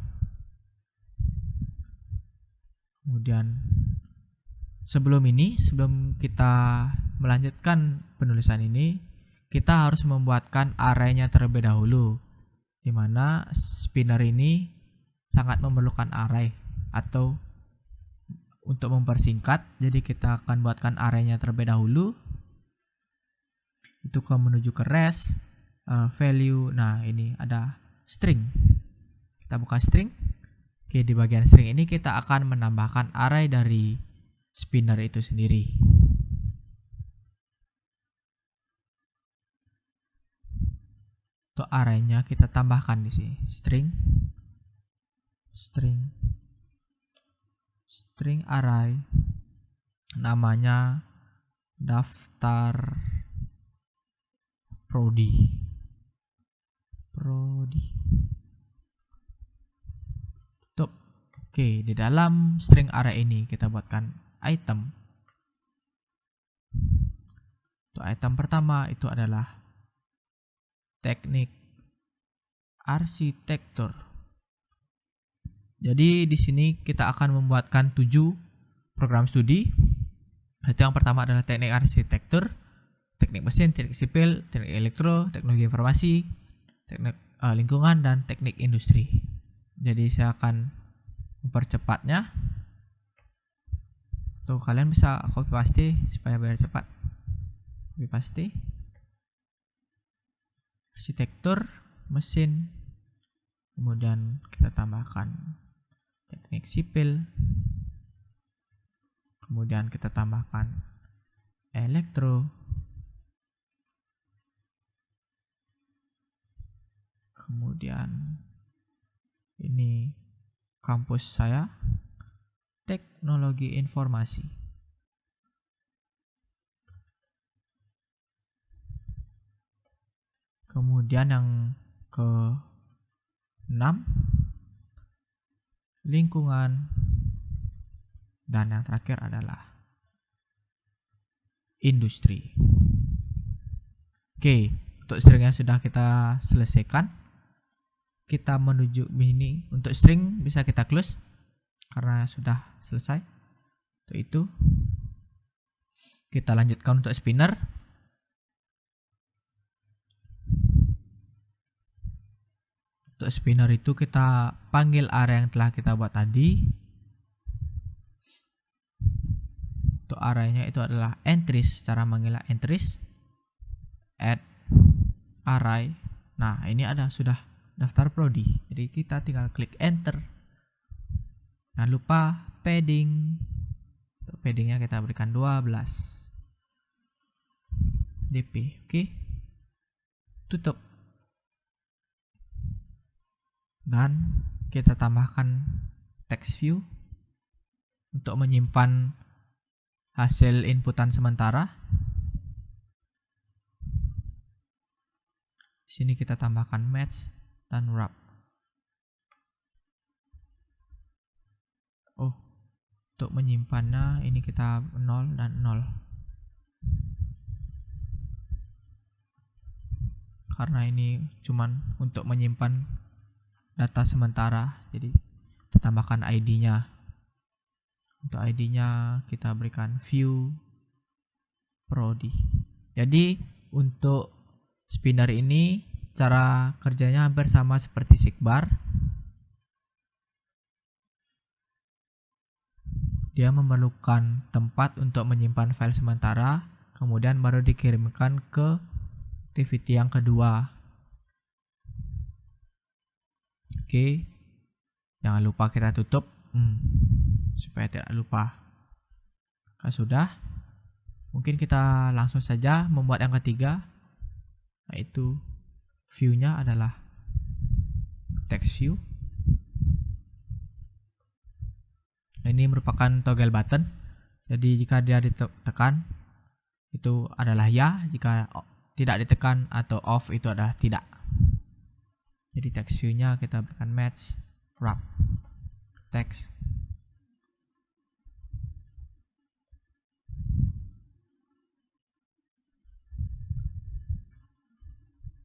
Kemudian sebelum kita melanjutkan penulisan ini, kita harus membuatkan array-nya terlebih dahulu, di mana spinner ini sangat memerlukan array, atau untuk mempersingkat, jadi kita akan buatkan array-nya terlebih dahulu. Itu menuju ke res, value. Nah, ini ada string. Kita buka string. Oke, di bagian string ini kita akan menambahkan array dari spinner itu sendiri. Untuk array-nya kita tambahkan di sini string array, namanya daftar prodi. Tutup. Oke, di dalam string array ini kita buatkan item. Untuk item pertama itu adalah teknik arsitektur. Jadi di sini kita akan membuatkan 7 program studi. Itu yang pertama adalah teknik arsitektur, teknik mesin, teknik sipil, teknik elektro, teknologi informasi, teknik lingkungan, dan teknik industri. Jadi saya akan mempercepatnya. Tuh, kalian bisa copy paste supaya biar cepat. Copy paste. Arsitektur, mesin, kemudian kita tambahkan teknik sipil, kemudian kita tambahkan elektro, kemudian ini kampus saya, teknologi informasi. Kemudian yang ke-6 lingkungan, dan yang terakhir adalah industri. Oke, untuk stringnya sudah kita selesaikan. Kita menuju ini. Untuk string bisa kita close karena sudah selesai. Untuk itu kita lanjutkan untuk spinner. Untuk spinner itu kita panggil array yang telah kita buat tadi. Untuk array-nya itu adalah entries. Cara manggilnya entries, add array. Nah, ini ada sudah daftar prodi. Jadi kita tinggal klik enter. Jangan lupa padding. Untuk paddingnya kita berikan 12 dp. Oke. Tutup. Dan kita tambahkan text view untuk menyimpan hasil inputan sementara. Di sini kita tambahkan match dan wrap. Oh, untuk menyimpannya ini kita 0 dan 0. Karena ini cuman untuk menyimpan data sementara, jadi kita tambahkan ID-nya. Untuk ID-nya kita berikan view prodi. Jadi untuk spinner ini cara kerjanya hampir sama seperti Sigbar. Dia memerlukan tempat untuk menyimpan file sementara, kemudian baru dikirimkan ke activity yang kedua. Oke, jangan lupa kita tutup supaya tidak lupa. Kalau sudah, mungkin kita langsung saja membuat yang ketiga, yaitu view-nya adalah text view. Ini merupakan toggle button. Jadi jika dia ditekan itu adalah ya, jika tidak ditekan atau off itu adalah tidak. Jadi text view-nya kita berikan match wrap text.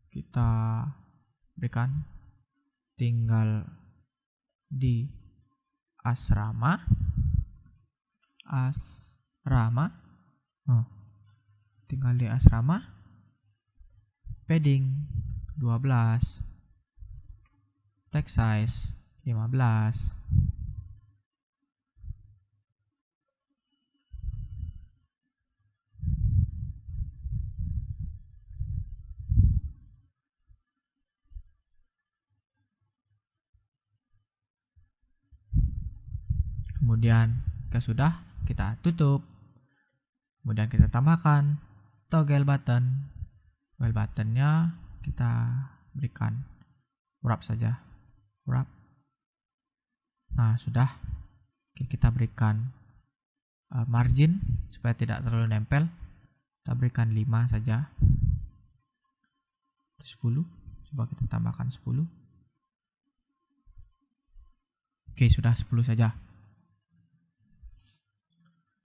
Kita berikan tinggal di asrama. asrama. Tinggal di asrama. Padding 12. Text size 15. Kemudian jika sudah, kita tutup. Kemudian kita tambahkan toggle button. Toggle buttonnya kita berikan wrap saja. Wrap. Nah, sudah. Oke, kita berikan margin supaya tidak terlalu nempel. Kita berikan 5 saja. 10. Coba kita tambahkan 10. Oke, sudah 10 saja.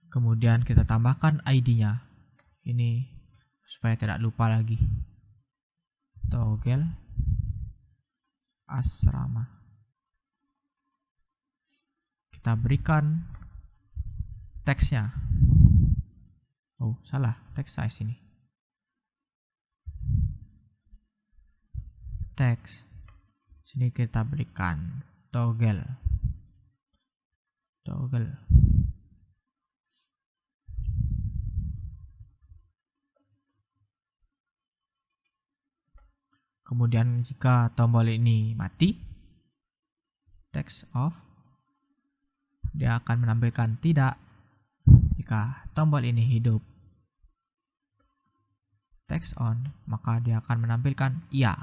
Kemudian kita tambahkan ID-nya. Ini supaya tidak lupa lagi. Toggle asrama. Kita berikan teksnya. Oh, salah. Text size ini. Teks. Sini kita berikan toggle. Kemudian jika tombol ini mati, text off, dia akan menampilkan tidak. Jika tombol ini hidup, text on, maka dia akan menampilkan iya.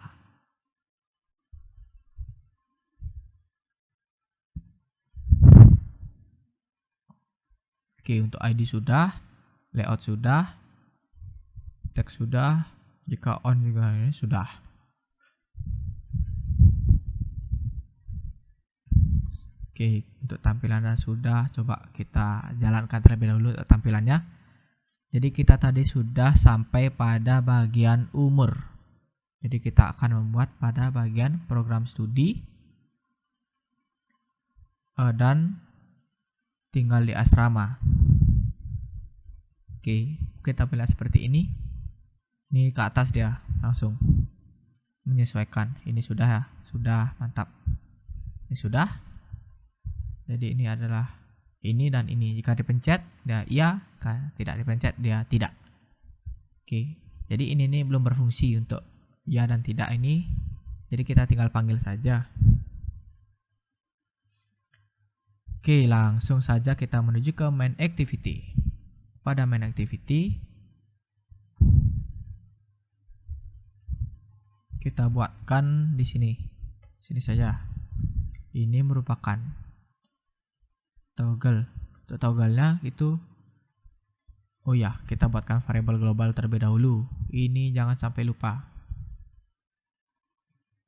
Oke, untuk ID sudah, layout sudah, teks sudah, jika on juga ini sudah. Oke, untuk tampilannya sudah. Coba kita jalankan terlebih dahulu tampilannya. Jadi kita tadi sudah sampai pada bagian umur. Jadi kita akan membuat pada bagian program studi dan tinggal di asrama. Oke, kita pilih seperti ini. Ini ke atas dia langsung menyesuaikan. Ini sudah ya, sudah mantap. Ini sudah. Jadi ini adalah ini dan ini. Jika dipencet dia iya, jika tidak dipencet dia tidak. Oke, jadi ini belum berfungsi untuk iya dan tidak ini. Jadi kita tinggal panggil saja. Oke, langsung saja kita menuju ke main activity. Pada main activity kita buatkan di sini. Sini saja. Ini merupakan toggle. Untuk toggle-nya itu, oh ya, kita buatkan variabel global terlebih dahulu. Ini jangan sampai lupa.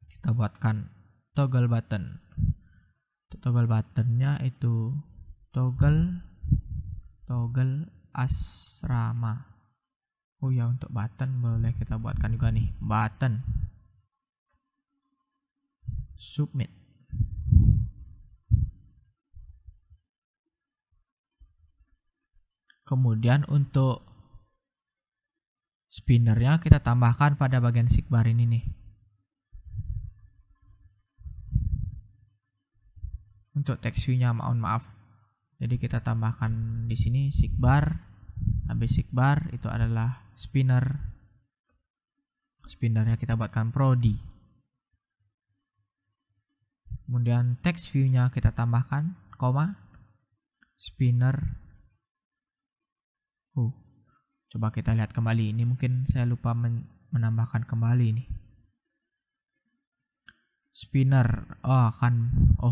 Kita buatkan toggle button. Untuk toggle buttonnya itu toggle asrama. Oh ya, untuk button boleh kita buatkan juga nih, button submit. Kemudian untuk spinnernya kita tambahkan pada bagian sidebar ini nih. Untuk text view-nya maaf. Jadi kita tambahkan di sini sidebar. Habis sidebar itu adalah spinner. Spinnernya kita buatkan prodi. Kemudian text view-nya kita tambahkan koma spinner. Coba kita lihat kembali. Ini mungkin saya lupa menambahkan kembali ini. Spinner.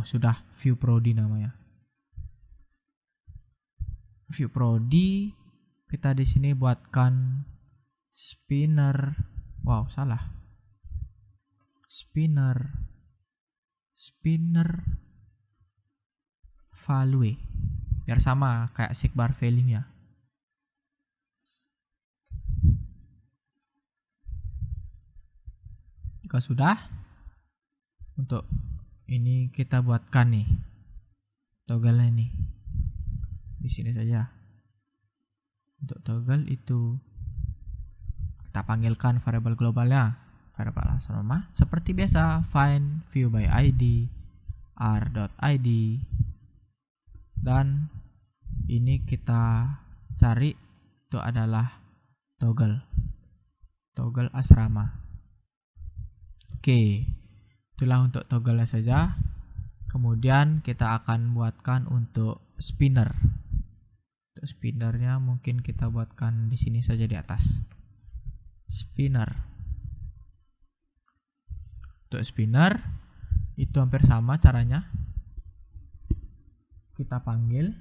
Sudah view prodi namanya. View prodi kita di sini buatkan spinner. Wow, salah. Spinner value. Biar sama kayak sidebar value-nya. Jika sudah, untuk ini kita buatkan nih toggle ini di sini saja. Untuk toggle itu kita panggilkan variabel globalnya, variabel asal nama seperti biasa, find view by id r.id, dan ini kita cari itu adalah toggle asrama. Oke, itulah untuk toggle saja. Kemudian kita akan buatkan untuk spinner. Untuk spinnernya mungkin kita buatkan di sini saja di atas. Spinner. Untuk spinner itu hampir sama caranya. Kita panggil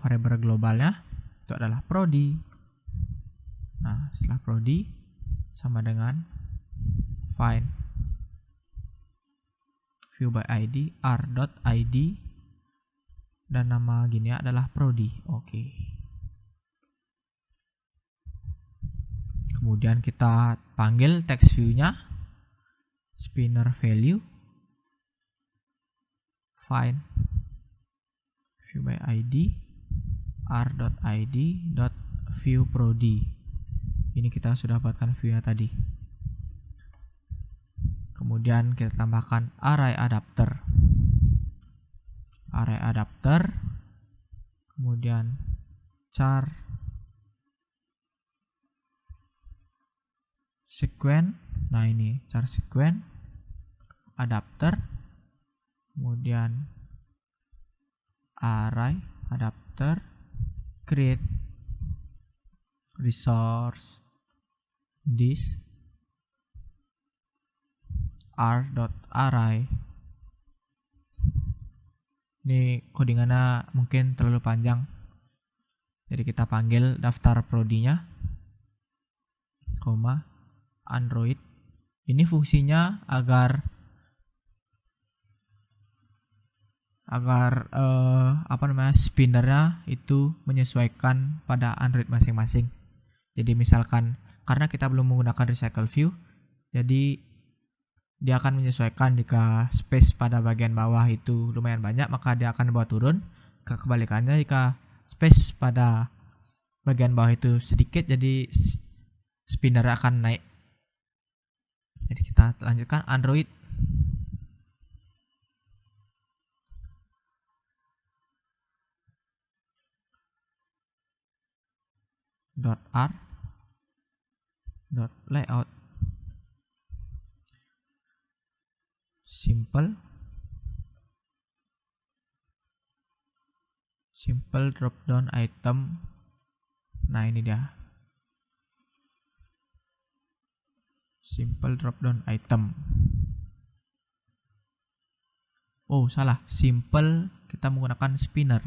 variabel globalnya itu adalah prodi. Nah, setelah prodi sama dengan find view by id r.id, dan nama gini adalah prodi. Oke. Kemudian kita panggil text view-nya, spinner value, find view by id r.id view prodi. Ini kita sudah buatkan view-nya tadi. Kemudian kita tambahkan array adapter. Kemudian char sequence. Nah, ini char sequence adapter, kemudian array adapter create resource this r.array. Ini codingannya mungkin terlalu panjang, jadi kita panggil daftar prodinya, Android. Ini fungsinya agar spinnernya itu menyesuaikan pada Android masing-masing. Jadi misalkan karena kita belum menggunakan recycle view, jadi dia akan menyesuaikan jika space pada bagian bawah itu lumayan banyak, maka dia akan bawa turun. Kebalikannya, jika space pada bagian bawah itu sedikit, jadi spinner akan naik. Jadi kita lanjutkan Android .r .layout simple drop down item. Nah, ini dia, simple drop down item. Oh, salah, simple kita menggunakan spinner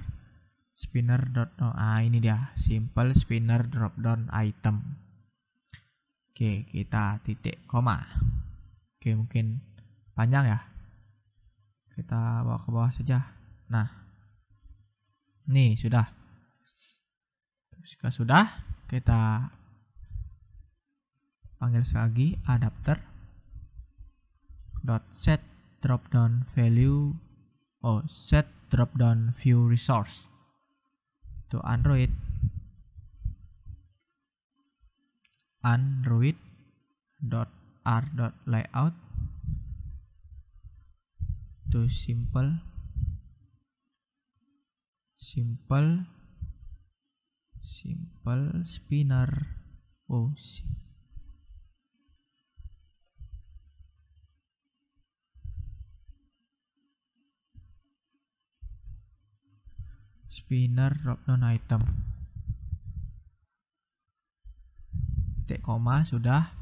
drop down. Ini dia, simple spinner drop down item. Oke, kita titik koma. Oke, mungkin panjang ya, kita bawa ke bawah saja. Nah, nih sudah. Jika sudah, kita panggil lagi adapter set drop down value set drop down view resource to Android r.layout to simple spinner spinner drop down item. Titik koma sudah.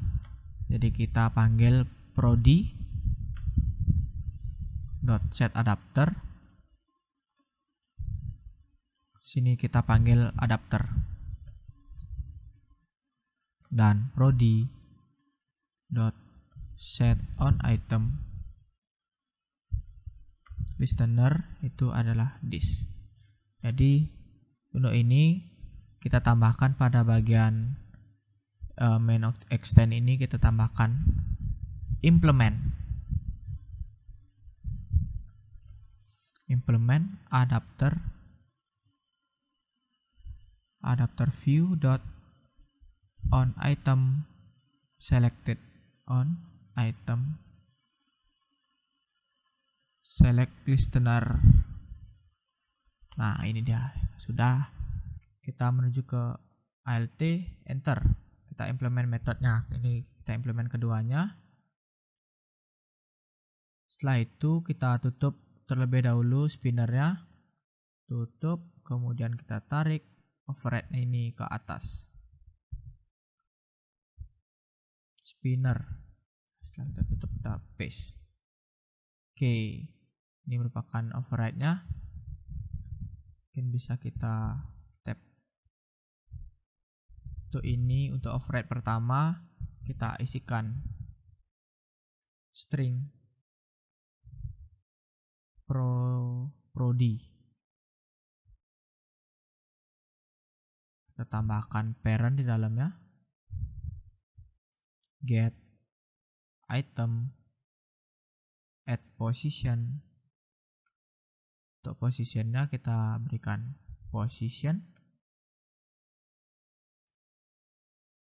Jadi kita panggil prodi set adapter. Sini kita panggil adapter dan prodi set on item listener itu adalah this. Jadi untuk ini kita tambahkan pada bagian main extend ini, kita tambahkan implement implement adapter view dot on item selected on item select listener. Nah, ini dia. Sudah kita menuju ke ALT, enter. Kita implement metodenya. Ini kita implement keduanya. Setelah itu kita tutup terlebih dahulu spinnernya. Tutup, kemudian kita tarik override ini ke atas. Spinner. Setelah kita tutup, kita paste. Oke, ini merupakan override-nya. Mungkin bisa kita tap. Untuk ini, untuk override pertama, kita isikan string prod. Kita tambahkan parent di dalamnya. Get item add position. Untuk positionnya kita berikan position,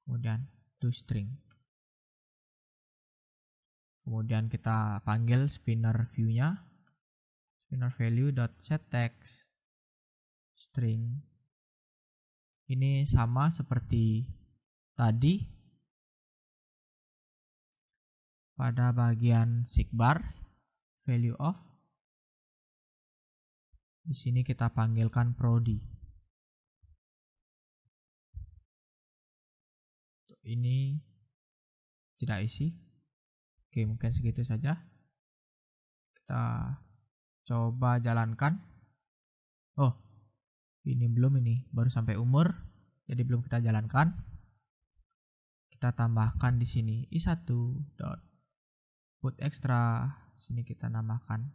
kemudian toString. Kemudian kita panggil spinner view-nya, spinner value.setText string. Ini sama seperti tadi pada bagian sigbar value of. Di sini kita panggilkan prod. Ini tidak isi. Oke, mungkin segitu saja. Kita coba jalankan. Oh, ini belum, ini baru sampai umur, jadi belum kita jalankan. Kita tambahkan di sini i1 dot put extra. Sini kita namakan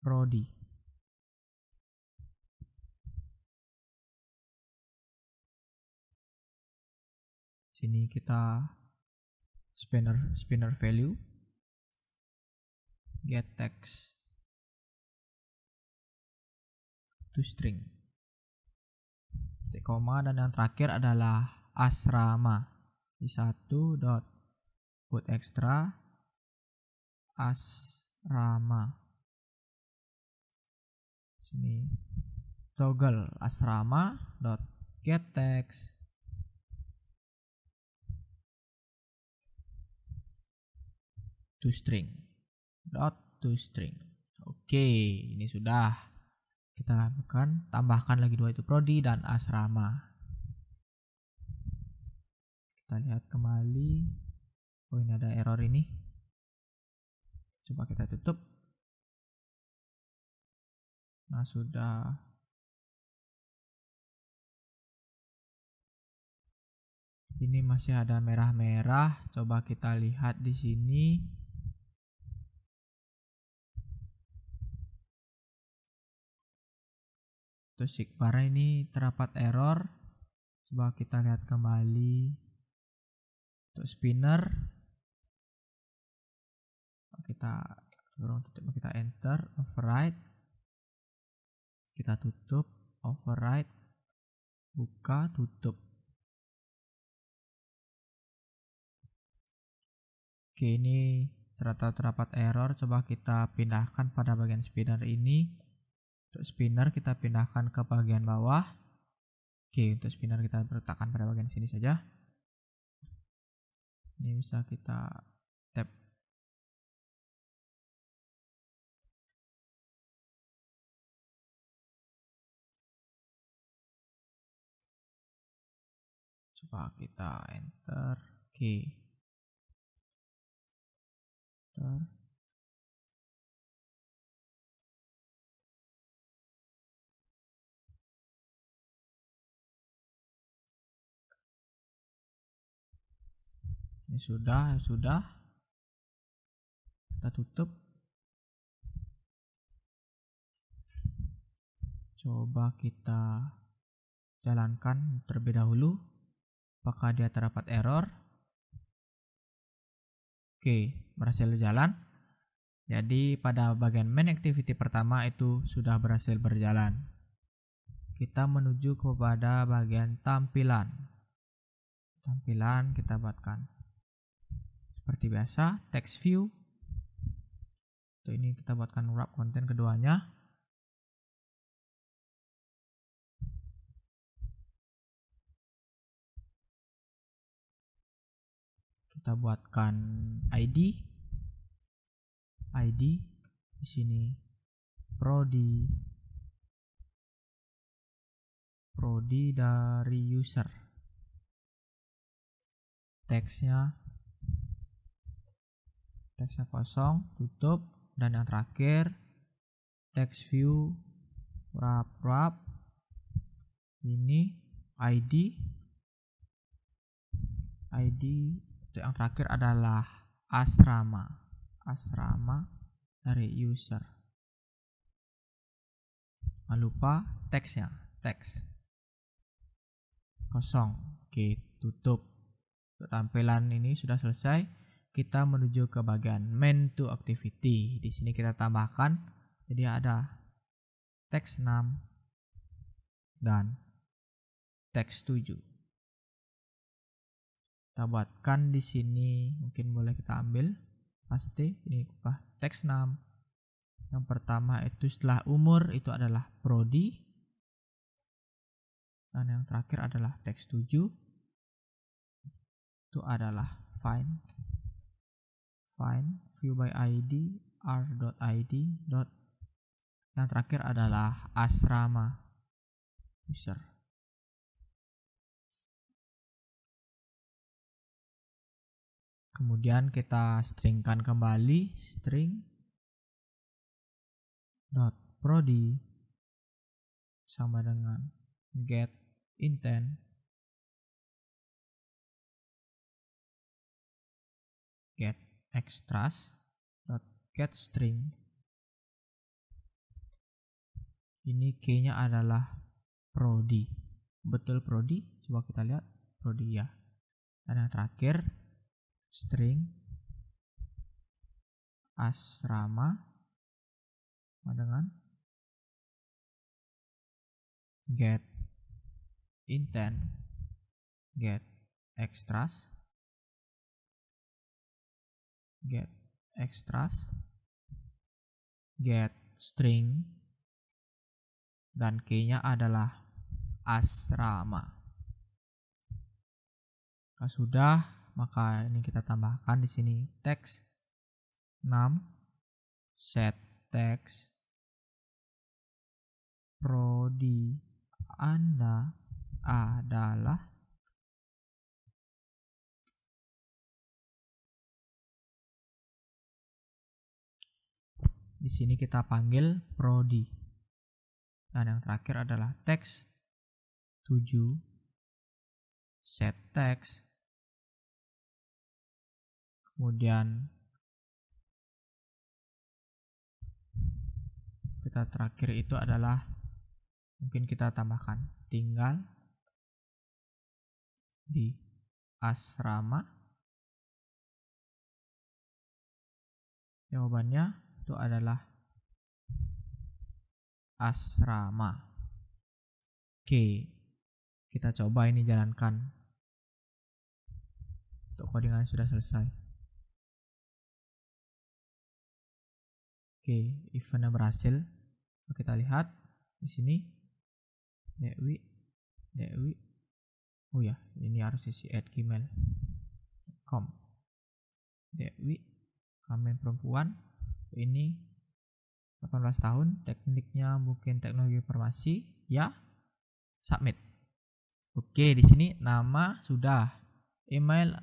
prod. Sini kita spinner value get text toString, titik koma, dan yang terakhir adalah asrama. i1 dot put extra asrama. Sini toggle asrama dot get text toString. Oke, ini sudah. Kita lakukan, tambahkan lagi dua itu prodi dan asrama. Kita lihat kembali. Oh, ini ada error ini. Coba kita tutup. Nah, sudah. Ini masih ada merah-merah. Coba kita lihat di sini. Terus sigbar ini terdapat error. Coba kita lihat kembali. Untuk spinner, kita enter, override. Kita tutup, override, buka, tutup. Oke, ini terdapat error. Coba kita pindahkan pada bagian spinner ini. Untuk spinner kita pindahkan ke bagian bawah. Oke, untuk spinner kita letakkan pada bagian sini saja. Ini bisa kita tap. Coba kita enter. Oke. Enter. Ini sudah. Kita tutup. Coba kita jalankan terlebih dahulu. Apakah dia terdapat error? Oke, berhasil jalan. Jadi pada bagian main activity pertama itu sudah berhasil berjalan. Kita menuju kepada bagian tampilan. Tampilan kita buatkan seperti biasa, text view. Untuk ini kita buatkan wrap konten keduanya. Kita buatkan ID di sini prodi dari user. Teksnya kosong, tutup, dan yang terakhir text view wrap ini ID yang terakhir adalah asrama dari user. Jangan lupa teksnya, teks kosong. Oke, tutup. Untuk tampilan ini sudah selesai. Kita menuju ke bagian main to activity. Di sini kita tambahkan, jadi ada teks 6 dan teks 7. Kita buatkan di sini, mungkin boleh kita ambil pasti ini teks 6. Yang pertama itu setelah umur itu adalah prodi, dan yang terakhir adalah teks 7 itu adalah find view by ID r.id. Yang terakhir adalah asrama user. Kemudian kita stringkan kembali string dot prodi sama dengan get intent get extras dot get string. Ini key-nya adalah prodi. Betul prodi? Coba kita lihat prodi ya. Dan yang terakhir string asrama dengan get intent get extras get string, dan key-nya adalah asrama. Kalau sudah, maka ini kita tambahkan di sini teks 6 set text prodi Anda adalah di sini kita panggil prodi, dan yang terakhir adalah teks 7 set text, kemudian kita terakhir itu adalah mungkin kita tambahkan tinggal di asrama. Jawabannya itu adalah asrama. Oke, kita coba ini jalankan. Untuk codingan sudah selesai. Oke, eventnya berhasil. Kita lihat di sini Dewi. Oh ya, ini harus isi @gmail.com. Dewi, kelamin perempuan. Ini 18 tahun, tekniknya mungkin teknologi informasi, ya. Submit. Oke, di sini nama sudah, email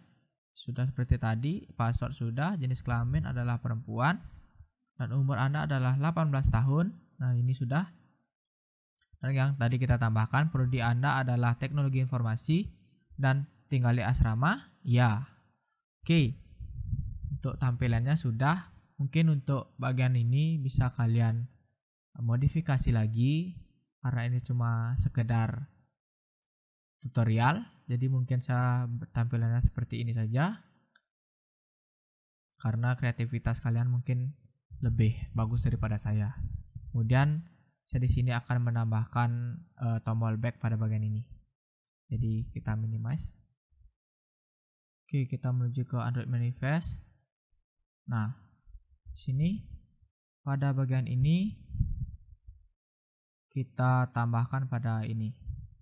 sudah seperti tadi, password sudah, jenis kelamin adalah perempuan, dan umur Anda adalah 18 tahun. Nah, ini sudah. Dan yang tadi kita tambahkan, prodi Anda adalah teknologi informasi dan tinggal di asrama, ya. Oke, untuk tampilannya sudah. Mungkin untuk bagian ini bisa kalian modifikasi lagi, karena ini cuma sekedar tutorial, jadi mungkin saya tampilannya seperti ini saja, karena kreativitas kalian mungkin lebih bagus daripada saya. Kemudian saya di sini akan menambahkan tombol back pada bagian ini. Jadi kita minimize. Oke, kita menuju ke Android Manifest. Nah, sini pada bagian ini kita tambahkan pada ini.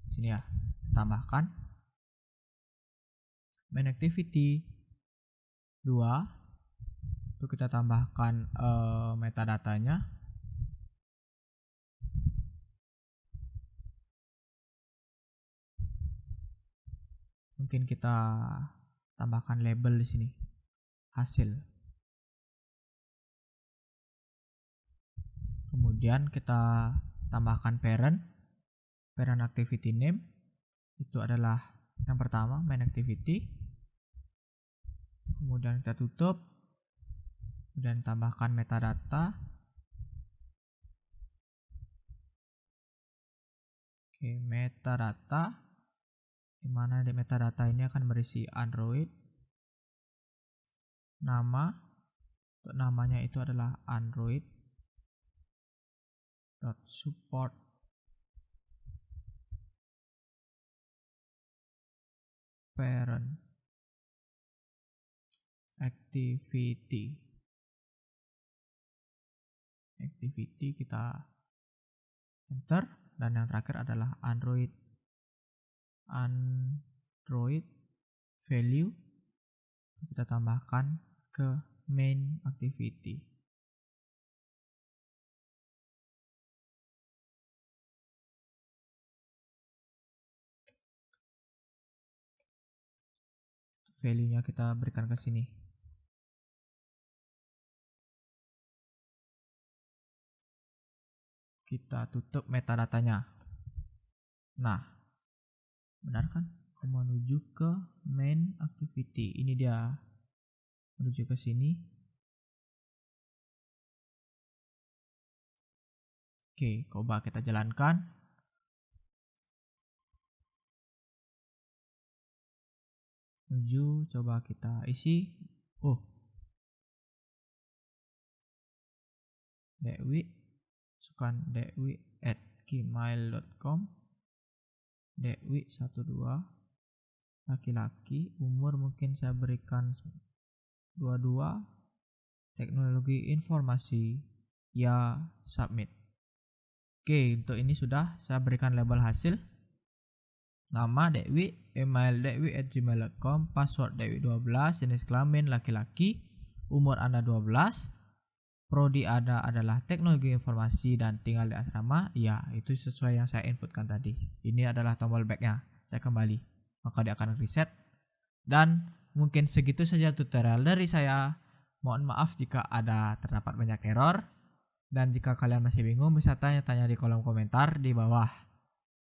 Sini ya, tambahkan main activity 2. Itu kita tambahkan metadatanya. Mungkin kita tambahkan label di sini, hasil. Kemudian kita tambahkan parent activity name. Itu adalah yang pertama, main activity. Kemudian kita tutup. Kemudian tambahkan metadata. Oke, metadata. Dimana di metadata ini akan berisi Android. Nama. Untuk namanya itu adalah Android.support. Parent activity kita enter, dan yang terakhir adalah Android value kita tambahkan ke main activity. Value-nya kita berikan ke sini. Kita tutup metadatanya. Nah, benar kan? Menuju ke main activity. Ini dia. Menuju ke sini. Oke, coba kita jalankan. Menuju, coba kita isi. Dewi@gmail.com. Dewi12, laki-laki, umur mungkin saya berikan 22, teknologi informasi, ya, submit. Oke, untuk ini sudah saya berikan label hasil. Nama Dewi, email dewi@gmail.com, password Dewi12, jenis kelamin laki-laki, umur Anda 12, prodi Anda adalah teknologi informasi dan tinggal di asrama. Ya, itu sesuai yang saya inputkan tadi. Ini adalah tombol back-nya. Saya kembali, maka dia akan reset. Dan mungkin segitu saja tutorial dari saya. Mohon maaf jika ada terdapat banyak error. Dan jika kalian masih bingung, bisa tanya-tanya di kolom komentar di bawah.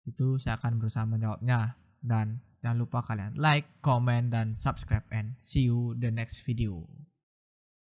Itu saya akan berusaha menjawabnya. Dan jangan lupa kalian like, comment, dan subscribe, and see you the next video.